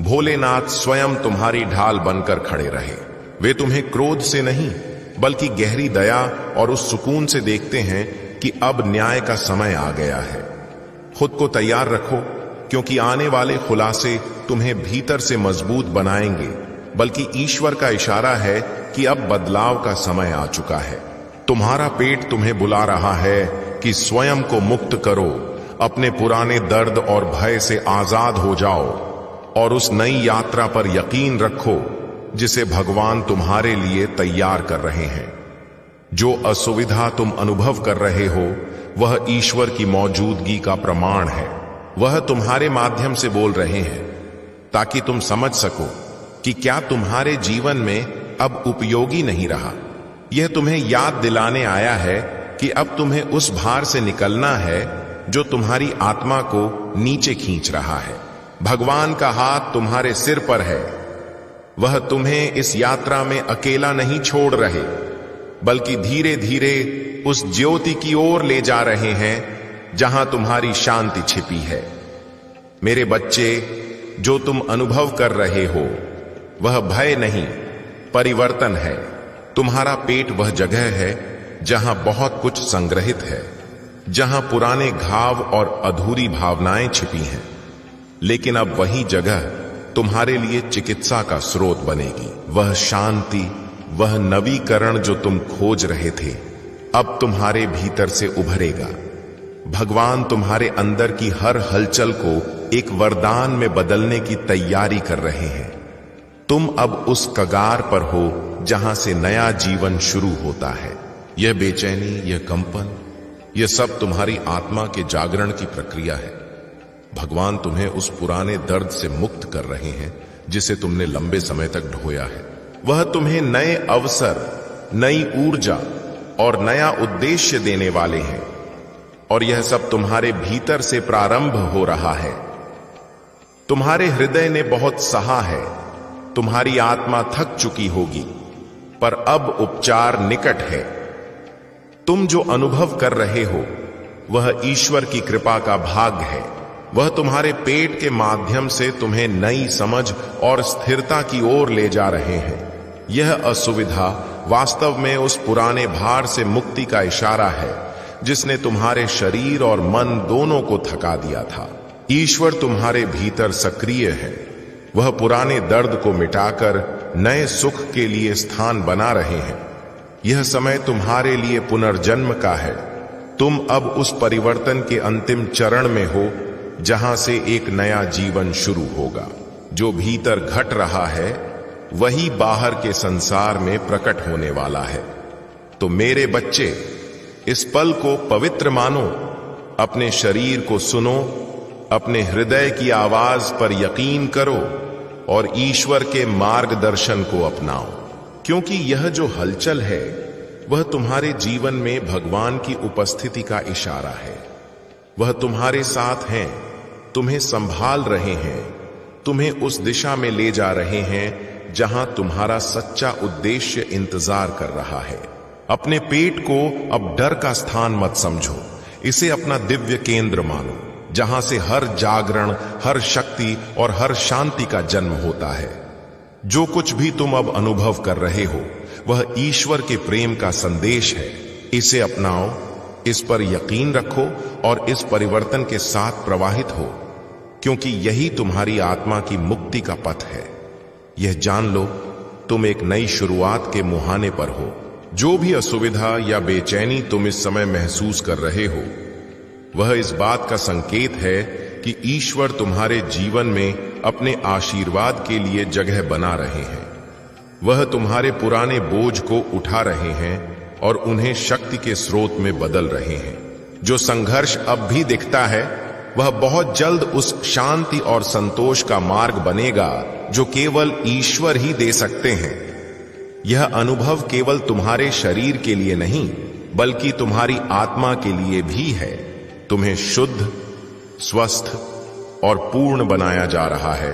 भोलेनाथ स्वयं तुम्हारी ढाल बनकर खड़े रहे। वे तुम्हें क्रोध से नहीं बल्कि गहरी दया और उस सुकून से देखते हैं कि अब न्याय का समय आ गया है। खुद को तैयार रखो, क्योंकि आने वाले खुलासे तुम्हें भीतर से मजबूत बनाएंगे, बल्कि ईश्वर का इशारा है कि अब बदलाव का समय आ चुका है। तुम्हारा पेट तुम्हें बुला रहा है कि स्वयं को मुक्त करो, अपने पुराने दर्द और भय से आजाद हो जाओ और उस नई यात्रा पर यकीन रखो जिसे भगवान तुम्हारे लिए तैयार कर रहे हैं। जो असुविधा तुम अनुभव कर रहे हो वह ईश्वर की मौजूदगी का प्रमाण है। वह तुम्हारे माध्यम से बोल रहे हैं ताकि तुम समझ सको कि क्या तुम्हारे जीवन में अब उपयोगी नहीं रहा। यह तुम्हें याद दिलाने आया है कि अब तुम्हें उस भार से निकलना है जो तुम्हारी आत्मा को नीचे खींच रहा है। भगवान का हाथ तुम्हारे सिर पर है। वह तुम्हें इस यात्रा में अकेला नहीं छोड़ रहे, बल्कि धीरे धीरे उस ज्योति की ओर ले जा रहे हैं जहां तुम्हारी शांति छिपी है। मेरे बच्चे, जो तुम अनुभव कर रहे हो वह भय नहीं, परिवर्तन है। तुम्हारा पेट वह जगह है जहां बहुत कुछ संग्रहित है, जहां पुराने घाव और अधूरी भावनाएं छिपी हैं। लेकिन अब वही जगह तुम्हारे लिए चिकित्सा का स्रोत बनेगी। वह शांति, वह नवीकरण जो तुम खोज रहे थे अब तुम्हारे भीतर से उभरेगा। भगवान तुम्हारे अंदर की हर हलचल को एक वरदान में बदलने की तैयारी कर रहे हैं। तुम अब उस कगार पर हो जहां से नया जीवन शुरू होता है। यह बेचैनी, यह कंपन, यह सब तुम्हारी आत्मा के जागरण की प्रक्रिया है। भगवान तुम्हें उस पुराने दर्द से मुक्त कर रहे हैं जिसे तुमने लंबे समय तक ढोया है। वह तुम्हें नए अवसर, नई ऊर्जा और नया उद्देश्य देने वाले हैं, और यह सब तुम्हारे भीतर से प्रारंभ हो रहा है। तुम्हारे हृदय ने बहुत सहा है, तुम्हारी आत्मा थक चुकी होगी, पर अब उपचार निकट है। तुम जो अनुभव कर रहे हो वह ईश्वर की कृपा का भाग्य है। वह तुम्हारे पेट के माध्यम से तुम्हें नई समझ और स्थिरता की ओर ले जा रहे हैं। यह असुविधा वास्तव में उस पुराने भार से मुक्ति का इशारा है जिसने तुम्हारे शरीर और मन दोनों को थका दिया था। ईश्वर तुम्हारे भीतर सक्रिय है। वह पुराने दर्द को मिटाकर नए सुख के लिए स्थान बना रहे हैं। यह समय तुम्हारे लिए पुनर्जन्म का है। तुम अब उस परिवर्तन के अंतिम चरण में हो जहां से एक नया जीवन शुरू होगा। जो भीतर घट रहा है वही बाहर के संसार में प्रकट होने वाला है। तो मेरे बच्चे, इस पल को पवित्र मानो, अपने शरीर को सुनो, अपने हृदय की आवाज पर यकीन करो और ईश्वर के मार्गदर्शन को अपनाओ। क्योंकि यह जो हलचल है वह तुम्हारे जीवन में भगवान की उपस्थिति का इशारा है। वह तुम्हारे साथ हैं, तुम्हें संभाल रहे हैं, तुम्हें उस दिशा में ले जा रहे हैं जहां तुम्हारा सच्चा उद्देश्य इंतजार कर रहा है। अपने पेट को अब डर का स्थान मत समझो, इसे अपना दिव्य केंद्र मानो, जहां से हर जागरण, हर शक्ति और हर शांति का जन्म होता है। जो कुछ भी तुम अब अनुभव कर रहे हो वह ईश्वर के प्रेम का संदेश है। इसे अपनाओ, इस पर यकीन रखो और इस परिवर्तन के साथ प्रवाहित हो, क्योंकि यही तुम्हारी आत्मा की मुक्ति का पथ है। यह जान लो, तुम एक नई शुरुआत के मुहाने पर हो। जो भी असुविधा या बेचैनी तुम इस समय महसूस कर रहे हो वह इस बात का संकेत है कि ईश्वर तुम्हारे जीवन में अपने आशीर्वाद के लिए जगह बना रहे हैं। वह तुम्हारे पुराने बोझ को उठा रहे हैं और उन्हें शक्ति के स्रोत में बदल रहे हैं। जो संघर्ष अब भी दिखता है वह बहुत जल्द उस शांति और संतोष का मार्ग बनेगा जो केवल ईश्वर ही दे सकते हैं। यह अनुभव केवल तुम्हारे शरीर के लिए नहीं बल्कि तुम्हारी आत्मा के लिए भी है। तुम्हें शुद्ध, स्वस्थ और पूर्ण बनाया जा रहा है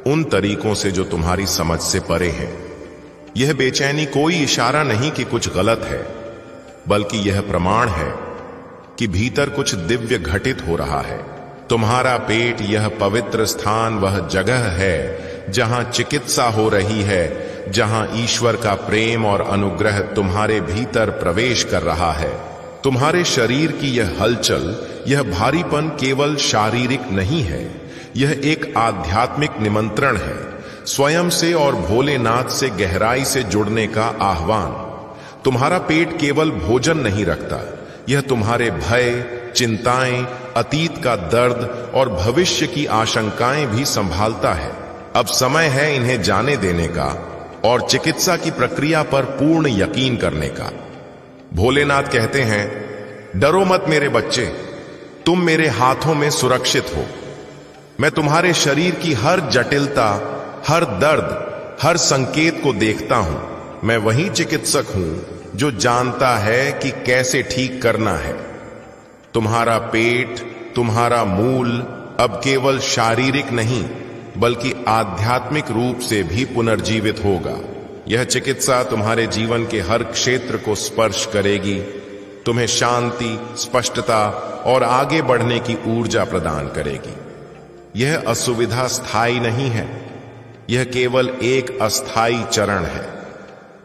उन तरीकों से जो तुम्हारी समझ से परे हैं। यह बेचैनी कोई इशारा नहीं कि कुछ गलत है, बल्कि यह प्रमाण है कि भीतर कुछ दिव्य घटित हो रहा है। तुम्हारा पेट यह पवित्र स्थान वह जगह है जहां चिकित्सा हो रही है, जहां ईश्वर का प्रेम और अनुग्रह तुम्हारे भीतर प्रवेश कर रहा है। तुम्हारे शरीर की यह हलचल, यह भारीपन केवल शारीरिक नहीं है, यह एक आध्यात्मिक निमंत्रण है, स्वयं से और भोलेनाथ से गहराई से जुड़ने का आह्वान। तुम्हारा पेट केवल भोजन नहीं रखता, यह तुम्हारे भय, चिंताएं, अतीत का दर्द और भविष्य की आशंकाएं भी संभालता है। अब समय है इन्हें जाने देने का और चिकित्सा की प्रक्रिया पर पूर्ण यकीन करने का। भोलेनाथ कहते हैं, डरो मत मेरे बच्चे, तुम मेरे हाथों में सुरक्षित हो। मैं तुम्हारे शरीर की हर जटिलता, हर दर्द, हर संकेत को देखता हूं। मैं वही चिकित्सक हूं जो जानता है कि कैसे ठीक करना है। तुम्हारा पेट, तुम्हारा मूल अब केवल शारीरिक नहीं बल्कि आध्यात्मिक रूप से भी पुनर्जीवित होगा। यह चिकित्सा तुम्हारे जीवन के हर क्षेत्र को स्पर्श करेगी, तुम्हें शांति, स्पष्टता और आगे बढ़ने की ऊर्जा प्रदान करेगी। यह असुविधा स्थायी नहीं है, यह केवल एक अस्थायी चरण है,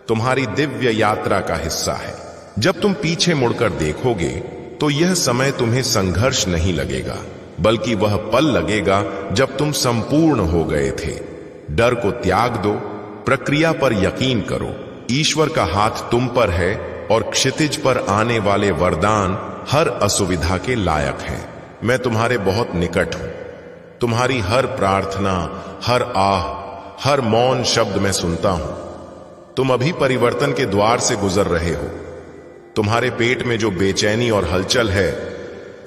तुम्हारी दिव्य यात्रा का हिस्सा है। जब तुम पीछे मुड़कर देखोगे तो यह समय तुम्हें संघर्ष नहीं लगेगा, बल्कि वह पल लगेगा जब तुम संपूर्ण हो गए थे। डर को त्याग दो, प्रक्रिया पर यकीन करो। ईश्वर का हाथ तुम पर है और क्षितिज पर आने वाले वरदान हर असुविधा के लायक हैं। मैं तुम्हारे बहुत निकट हूं। तुम्हारी हर प्रार्थना, हर आह, हर मौन शब्द मैं सुनता हूं। तुम अभी परिवर्तन के द्वार से गुजर रहे हो। तुम्हारे पेट में जो बेचैनी और हलचल है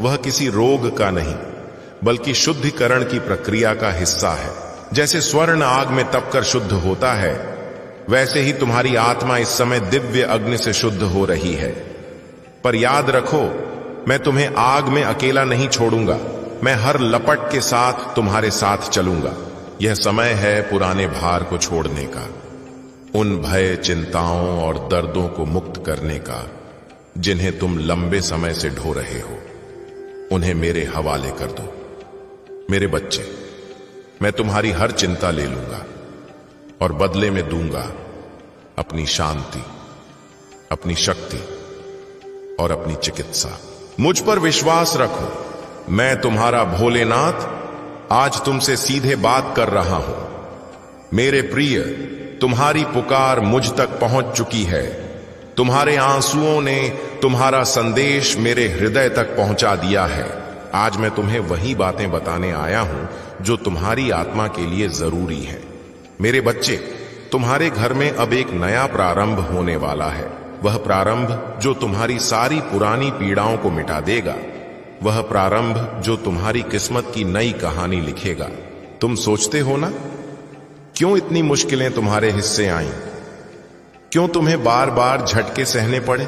वह किसी रोग का नहीं बल्कि शुद्धिकरण की प्रक्रिया का हिस्सा है। जैसे स्वर्ण आग में तपकर शुद्ध होता है, वैसे ही तुम्हारी आत्मा इस समय दिव्य अग्नि से शुद्ध हो रही है। पर याद रखो, मैं तुम्हें आग में अकेला नहीं छोड़ूंगा। मैं हर लपट के साथ तुम्हारे साथ चलूंगा। यह समय है पुराने भार को छोड़ने का, उन भय, चिंताओं और दर्दों को मुक्त करने का जिन्हें तुम लंबे समय से ढो रहे हो। उन्हें मेरे हवाले कर दो। मेरे बच्चे, मैं तुम्हारी हर चिंता ले लूंगा और बदले में दूंगा अपनी शांति, अपनी शक्ति और अपनी चिकित्सा। मुझ पर विश्वास रखो। मैं तुम्हारा भोलेनाथ आज तुमसे सीधे बात कर रहा हूं। मेरे प्रिय, तुम्हारी पुकार मुझ तक पहुंच चुकी है। तुम्हारे आंसुओं ने तुम्हारा संदेश मेरे हृदय तक पहुंचा दिया है। आज मैं तुम्हें वही बातें बताने आया हूं जो तुम्हारी आत्मा के लिए जरूरी है। मेरे बच्चे, तुम्हारे घर में अब एक नया प्रारंभ होने वाला है। वह प्रारंभ जो तुम्हारी सारी पुरानी पीड़ाओं को मिटा देगा। वह प्रारंभ जो तुम्हारी किस्मत की नई कहानी लिखेगा। तुम सोचते हो ना, क्यों इतनी मुश्किलें तुम्हारे हिस्से आईं? क्यों तुम्हें बार बार झटके सहने पड़े?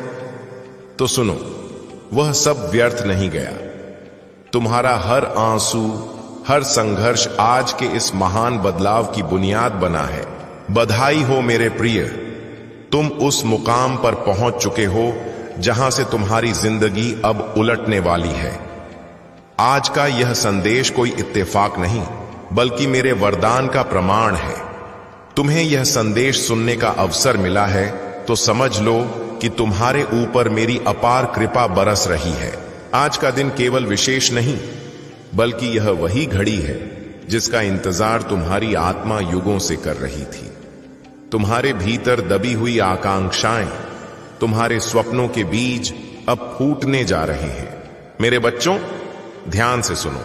तो सुनो, वह सब व्यर्थ नहीं गया। तुम्हारा हर आंसू, हर संघर्ष आज के इस महान बदलाव की बुनियाद बना है। बधाई हो मेरे प्रिय, तुम उस मुकाम पर पहुंच चुके हो जहां से तुम्हारी जिंदगी अब उलटने वाली है। आज का यह संदेश कोई इत्तेफाक नहीं बल्कि मेरे वरदान का प्रमाण है। तुम्हें यह संदेश सुनने का अवसर मिला है तो समझ लो कि तुम्हारे ऊपर मेरी अपार कृपा बरस रही है। आज का दिन केवल विशेष नहीं बल्कि यह वही घड़ी है जिसका इंतजार तुम्हारी आत्मा युगों से कर रही थी। तुम्हारे भीतर दबी हुई आकांक्षाएं, तुम्हारे स्वप्नों के बीज अब फूटने जा रहे हैं। मेरे बच्चों, ध्यान से सुनो।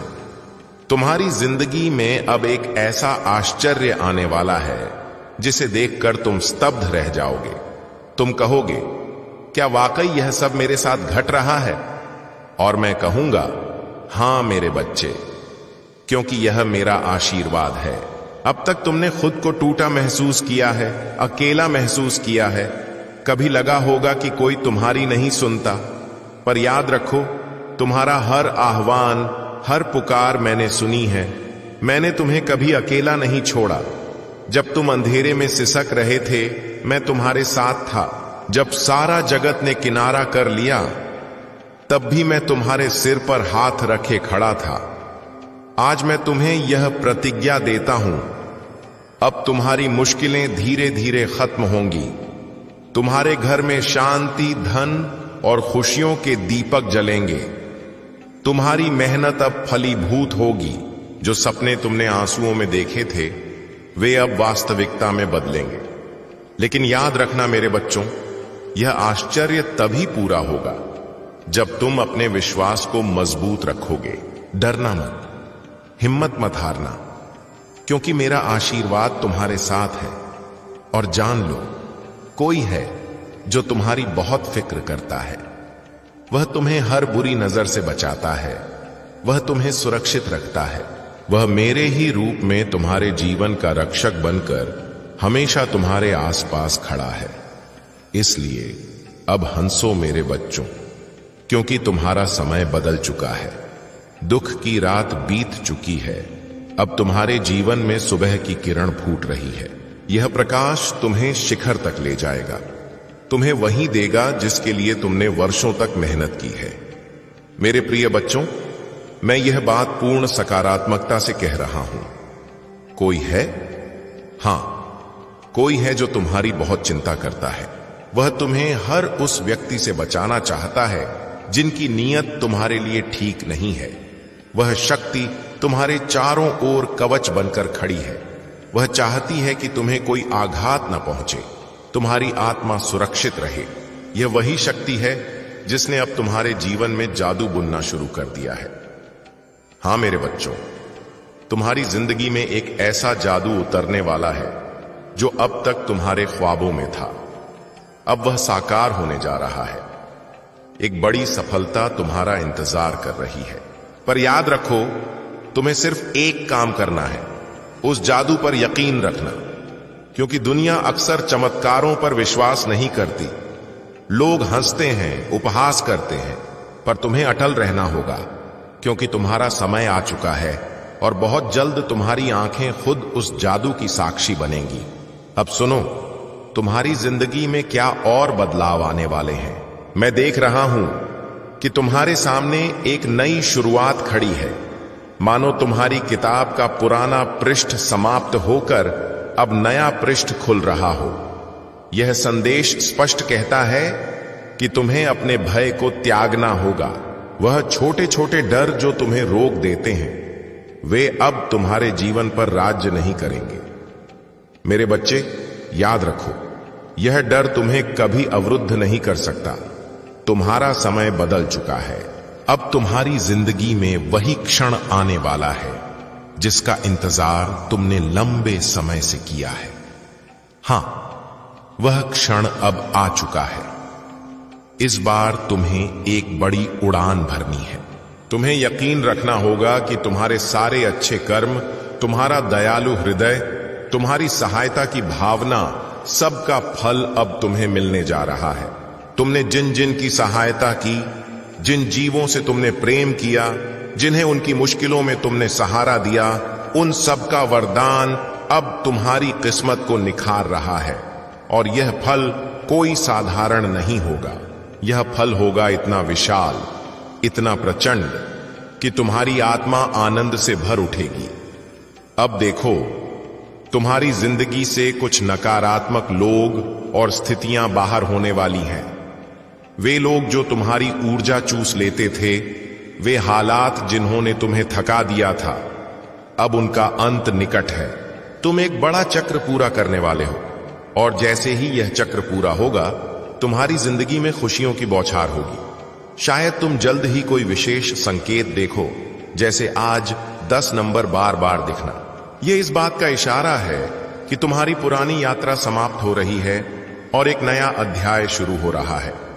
तुम्हारी जिंदगी में अब एक ऐसा आश्चर्य आने वाला है जिसे देखकर तुम स्तब्ध रह जाओगे। तुम कहोगे, क्या वाकई यह सब मेरे साथ घट रहा है? और मैं कहूंगा, हां मेरे बच्चे, क्योंकि यह मेरा आशीर्वाद है। अब तक तुमने खुद को टूटा महसूस किया है, अकेला महसूस किया है। कभी लगा होगा कि कोई तुम्हारी नहीं सुनता, पर याद रखो, तुम्हारा हर आह्वान, हर पुकार मैंने सुनी है। मैंने तुम्हें कभी अकेला नहीं छोड़ा। जब तुम अंधेरे में सिसक रहे थे मैं तुम्हारे साथ था। जब सारा जगत ने किनारा कर लिया, तब भी मैं तुम्हारे सिर पर हाथ रखे खड़ा था। आज मैं तुम्हें यह प्रतिज्ञा देता हूं, अब तुम्हारी मुश्किलें धीरे धीरे खत्म होंगी। तुम्हारे घर में शांति, धन और खुशियों के दीपक जलेंगे। तुम्हारी मेहनत अब फलीभूत होगी। जो सपने तुमने आंसुओं में देखे थे, वे अब वास्तविकता में बदलेंगे। लेकिन याद रखना मेरे बच्चों, यह आश्चर्य तभी पूरा होगा जब तुम अपने विश्वास को मजबूत रखोगे। डरना मत, हिम्मत मत हारना, क्योंकि मेरा आशीर्वाद तुम्हारे साथ है। और जान लो, कोई है जो तुम्हारी बहुत फिक्र करता है। वह तुम्हें हर बुरी नजर से बचाता है, वह तुम्हें सुरक्षित रखता है। वह मेरे ही रूप में तुम्हारे जीवन का रक्षक बनकर हमेशा तुम्हारे आसपास खड़ा है। इसलिए अब हंसो मेरे बच्चों, क्योंकि तुम्हारा समय बदल चुका है। दुख की रात बीत चुकी है। अब तुम्हारे जीवन में सुबह की किरण फूट रही है। यह प्रकाश तुम्हें शिखर तक ले जाएगा, तुम्हें वही देगा जिसके लिए तुमने वर्षों तक मेहनत की है। मेरे प्रिय बच्चों, मैं यह बात पूर्ण सकारात्मकता से कह रहा हूं। कोई है, हां, कोई है जो तुम्हारी बहुत चिंता करता है। वह तुम्हें हर उस व्यक्ति से बचाना चाहता है जिनकी नीयत तुम्हारे लिए ठीक नहीं है। वह शक्ति तुम्हारे चारों ओर कवच बनकर खड़ी है। वह चाहती है कि तुम्हें कोई आघात न पहुंचे, तुम्हारी आत्मा सुरक्षित रहे। यह वही शक्ति है जिसने अब तुम्हारे जीवन में जादू बुनना शुरू कर दिया है। हां मेरे बच्चों, तुम्हारी जिंदगी में एक ऐसा जादू उतरने वाला है जो अब तक तुम्हारे ख्वाबों में था। अब वह साकार होने जा रहा है। एक बड़ी सफलता तुम्हारा इंतजार कर रही है। पर याद रखो, तुम्हें सिर्फ एक काम करना है, उस जादू पर यकीन रखना। क्योंकि दुनिया अक्सर चमत्कारों पर विश्वास नहीं करती। लोग हंसते हैं, उपहास करते हैं, पर तुम्हें अटल रहना होगा, क्योंकि तुम्हारा समय आ चुका है और बहुत जल्द तुम्हारी आंखें खुद उस जादू की साक्षी बनेंगी। अब सुनो, तुम्हारी जिंदगी में क्या और बदलाव आने वाले हैं। मैं देख रहा हूं कि तुम्हारे सामने एक नई शुरुआत खड़ी है। मानो तुम्हारी किताब का पुराना पृष्ठ समाप्त होकर अब नया पृष्ठ खुल रहा हो। यह संदेश स्पष्ट कहता है कि तुम्हें अपने भय को त्यागना होगा। वह छोटे छोटे डर जो तुम्हें रोक देते हैं, वे अब तुम्हारे जीवन पर राज्य नहीं करेंगे। मेरे बच्चे, याद रखो, यह डर तुम्हें कभी अवरुद्ध नहीं कर सकता। तुम्हारा समय बदल चुका है। अब तुम्हारी जिंदगी में वही क्षण आने वाला है जिसका इंतजार तुमने लंबे समय से किया है। हां, वह क्षण अब आ चुका है। इस बार तुम्हें एक बड़ी उड़ान भरनी है। तुम्हें यकीन रखना होगा कि तुम्हारे सारे अच्छे कर्म, तुम्हारा दयालु हृदय, तुम्हारी सहायता की भावना, सबका फल अब तुम्हें मिलने जा रहा है। तुमने जिन जिन की सहायता की, जिन जीवों से तुमने प्रेम किया, जिन्हें उनकी मुश्किलों में तुमने सहारा दिया, उन सब का वरदान अब तुम्हारी किस्मत को निखार रहा है। और यह फल कोई साधारण नहीं होगा। यह फल होगा इतना विशाल, इतना प्रचंड कि तुम्हारी आत्मा आनंद से भर उठेगी। अब देखो, तुम्हारी जिंदगी से कुछ नकारात्मक लोग और स्थितियां बाहर होने वाली हैं। वे लोग जो तुम्हारी ऊर्जा चूस लेते थे, वे हालात जिन्होंने तुम्हें थका दिया था, अब उनका अंत निकट है। तुम एक बड़ा चक्र पूरा करने वाले हो, और जैसे ही यह चक्र पूरा होगा, तुम्हारी जिंदगी में खुशियों की बौछार होगी। शायद तुम जल्द ही कोई विशेष संकेत देखो, जैसे आज 10 नंबर बार बार दिखना। यह इस बात का इशारा है कि तुम्हारी पुरानी यात्रा समाप्त हो रही है और एक नया अध्याय शुरू हो रहा है।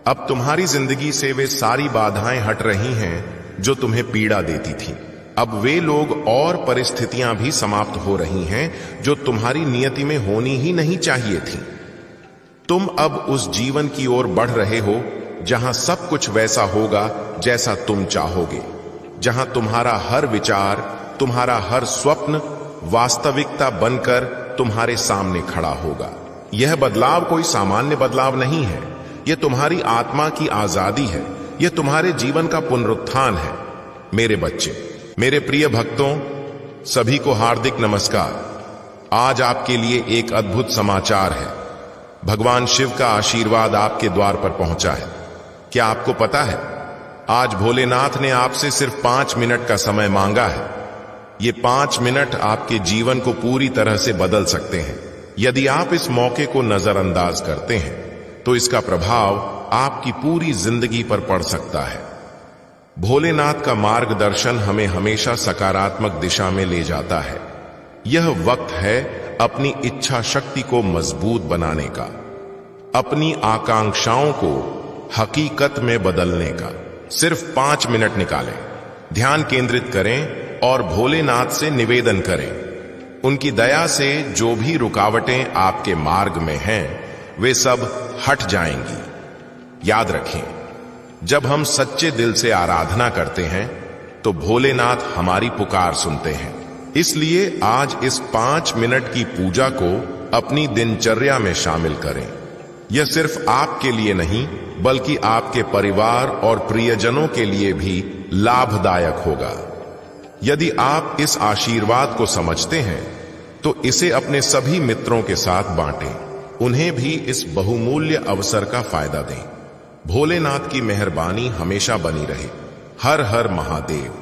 अब तुम्हारी जिंदगी से वे सारी बाधाएं हट रही हैं जो तुम्हें पीड़ा देती थीं। अब वे लोग और परिस्थितियां भी समाप्त हो रही हैं जो तुम्हारी नियति में होनी ही नहीं चाहिए थी। तुम अब उस जीवन की ओर बढ़ रहे हो जहां सब कुछ वैसा होगा जैसा तुम चाहोगे, जहां तुम्हारा हर विचार, तुम्हारा हर स्वप्न वास्तविकता बनकर तुम्हारे सामने खड़ा होगा। यह बदलाव कोई सामान्य बदलाव नहीं है, यह तुम्हारी आत्मा की आजादी है, यह तुम्हारे जीवन का पुनरुत्थान है। मेरे बच्चे, मेरे प्रिय भक्तों, सभी को हार्दिक नमस्कार। आज आपके लिए एक अद्भुत समाचार है। भगवान शिव का आशीर्वाद आपके द्वार पर पहुंचा है। क्या आपको पता है, आज भोलेनाथ ने आपसे सिर्फ 5 मिनट का समय मांगा है। ये 5 मिनट आपके जीवन को पूरी तरह से बदल सकते हैं। यदि आप इस मौके को नजरअंदाज करते हैं तो इसका प्रभाव आपकी पूरी जिंदगी पर पड़ सकता है। भोलेनाथ का मार्गदर्शन हमें हमेशा सकारात्मक दिशा में ले जाता है। यह वक्त है अपनी इच्छा शक्ति को मजबूत बनाने का, अपनी आकांक्षाओं को हकीकत में बदलने का। सिर्फ 5 मिनट निकालें, ध्यान केंद्रित करें और भोलेनाथ से निवेदन करें। उनकी दया से जो भी रुकावटें आपके मार्ग में हैं, वे सब हट जाएंगी। याद रखें, जब हम सच्चे दिल से आराधना करते हैं तो भोलेनाथ हमारी पुकार सुनते हैं। इसलिए आज इस 5 मिनट की पूजा को अपनी दिनचर्या में शामिल करें। यह सिर्फ आपके लिए नहीं, बल्कि आपके परिवार और प्रियजनों के लिए भी लाभदायक होगा। यदि आप इस आशीर्वाद को समझते हैं तो इसे अपने सभी मित्रों के साथ बांटें। उन्हें भी इस बहुमूल्य अवसर का फायदा दें। भोलेनाथ की मेहरबानी हमेशा बनी रहे। हर हर महादेव।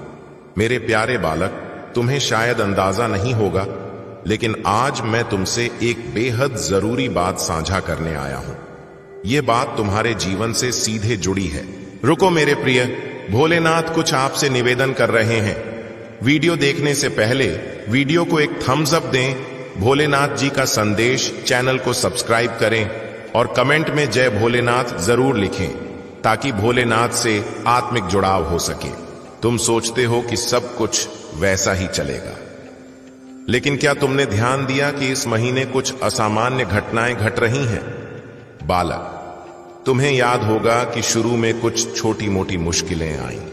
मेरे प्यारे बालक, तुम्हें शायद अंदाजा नहीं होगा, लेकिन आज मैं तुमसे एक बेहद जरूरी बात साझा करने आया हूं। यह बात तुम्हारे जीवन से सीधे जुड़ी है। रुको मेरे प्रिय, भोलेनाथ कुछ आपसे निवेदन कर रहे हैं। वीडियो देखने से पहले वीडियो को एक थम्स अप दें, भोलेनाथ जी का संदेश चैनल को सब्सक्राइब करें और कमेंट में जय भोलेनाथ जरूर लिखें, ताकि भोलेनाथ से आत्मिक जुड़ाव हो सके। तुम सोचते हो कि सब कुछ वैसा ही चलेगा, लेकिन क्या तुमने ध्यान दिया कि इस महीने कुछ असामान्य घटनाएं घट रही हैं? बालक, तुम्हें याद होगा कि शुरू में कुछ छोटी मोटी मुश्किलें आईं।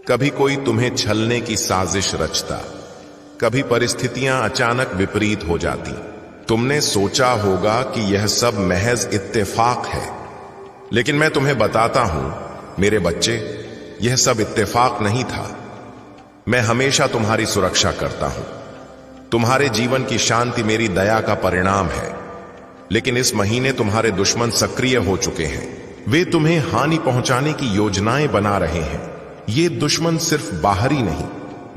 कभी कोई तुम्हें छलने की साजिश रचता, कभी परिस्थितियां अचानक विपरीत हो जाती। तुमने सोचा होगा कि यह सब महज इत्तेफाक है, लेकिन मैं तुम्हें बताता हूं मेरे बच्चे, यह सब इत्तेफाक नहीं था। मैं हमेशा तुम्हारी सुरक्षा करता हूं। तुम्हारे जीवन की शांति मेरी दया का परिणाम है। लेकिन इस महीने तुम्हारे दुश्मन सक्रिय हो चुके हैं। वे तुम्हें हानि पहुंचाने की योजनाएं बना रहे हैं। ये दुश्मन सिर्फ बाहरी नहीं,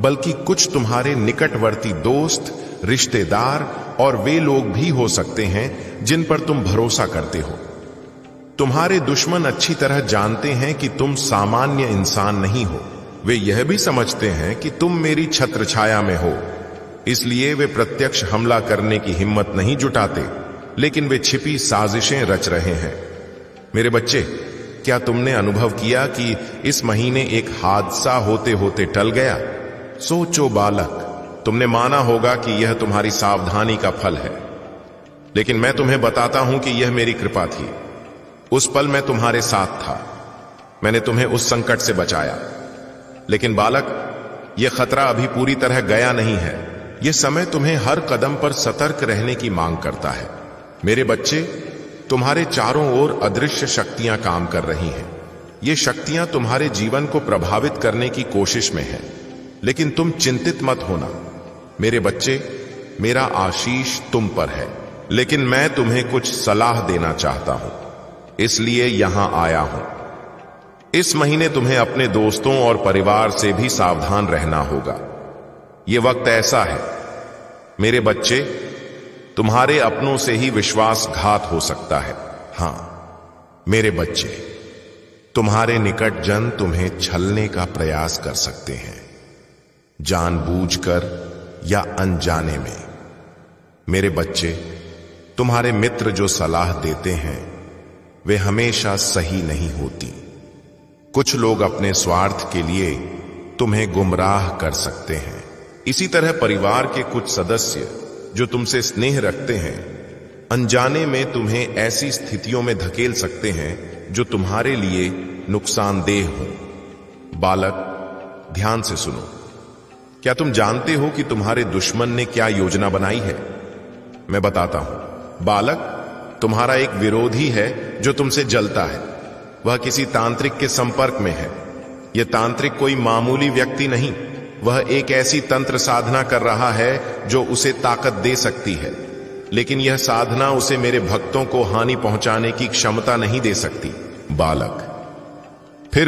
बल्कि कुछ तुम्हारे निकटवर्ती दोस्त, रिश्तेदार और वे लोग भी हो सकते हैं जिन पर तुम भरोसा करते हो। तुम्हारे दुश्मन अच्छी तरह जानते हैं कि तुम सामान्य इंसान नहीं हो। वे यह भी समझते हैं कि तुम मेरी छत्र छाया में हो। इसलिए वे प्रत्यक्ष हमला करने की हिम्मत नहीं जुटाते, लेकिन वे छिपी साजिशें रच रहे हैं। मेरे बच्चे, क्या तुमने अनुभव किया कि इस महीने एक हादसा होते होते टल गया? सोचो बालक, तुमने माना होगा कि यह तुम्हारी सावधानी का फल है, लेकिन मैं तुम्हें बताता हूं कि यह मेरी कृपा थी। उस पल मैं तुम्हारे साथ था। मैंने तुम्हें उस संकट से बचाया। लेकिन बालक, यह खतरा अभी पूरी तरह गया नहीं है। यह समय तुम्हें हर कदम पर सतर्क रहने की मांग करता है। मेरे बच्चे, तुम्हारे चारों ओर अदृश्य शक्तियां काम कर रही हैं। ये शक्तियां तुम्हारे जीवन को प्रभावित करने की कोशिश में हैं, लेकिन तुम चिंतित मत होना। मेरे बच्चे, मेरा आशीष तुम पर है, लेकिन मैं तुम्हें कुछ सलाह देना चाहता हूं, इसलिए यहां आया हूं। इस महीने तुम्हें अपने दोस्तों और परिवार से भी सावधान रहना होगा। यह वक्त ऐसा है मेरे बच्चे, तुम्हारे अपनों से ही विश्वासघात हो सकता है। हां मेरे बच्चे, तुम्हारे निकट जन तुम्हें छलने का प्रयास कर सकते हैं, जानबूझकर या अनजाने में। मेरे बच्चे, तुम्हारे मित्र जो सलाह देते हैं वे हमेशा सही नहीं होती। कुछ लोग अपने स्वार्थ के लिए तुम्हें गुमराह कर सकते हैं। इसी तरह परिवार के कुछ सदस्य जो तुमसे स्नेह रखते हैं, अनजाने में तुम्हें ऐसी स्थितियों में धकेल सकते हैं जो तुम्हारे लिए नुकसानदेह हो। बालक, ध्यान से सुनो। क्या तुम जानते हो कि तुम्हारे दुश्मन ने क्या योजना बनाई है? मैं बताता हूं। बालक, तुम्हारा एक विरोधी है जो तुमसे जलता है। वह किसी तांत्रिक के संपर्क में है। यह तांत्रिक कोई मामूली व्यक्ति नहीं, वह एक ऐसी तंत्र साधना कर रहा है जो उसे ताकत दे सकती है, लेकिन यह साधना उसे मेरे भक्तों को हानि पहुंचाने की क्षमता नहीं दे सकती। बालक,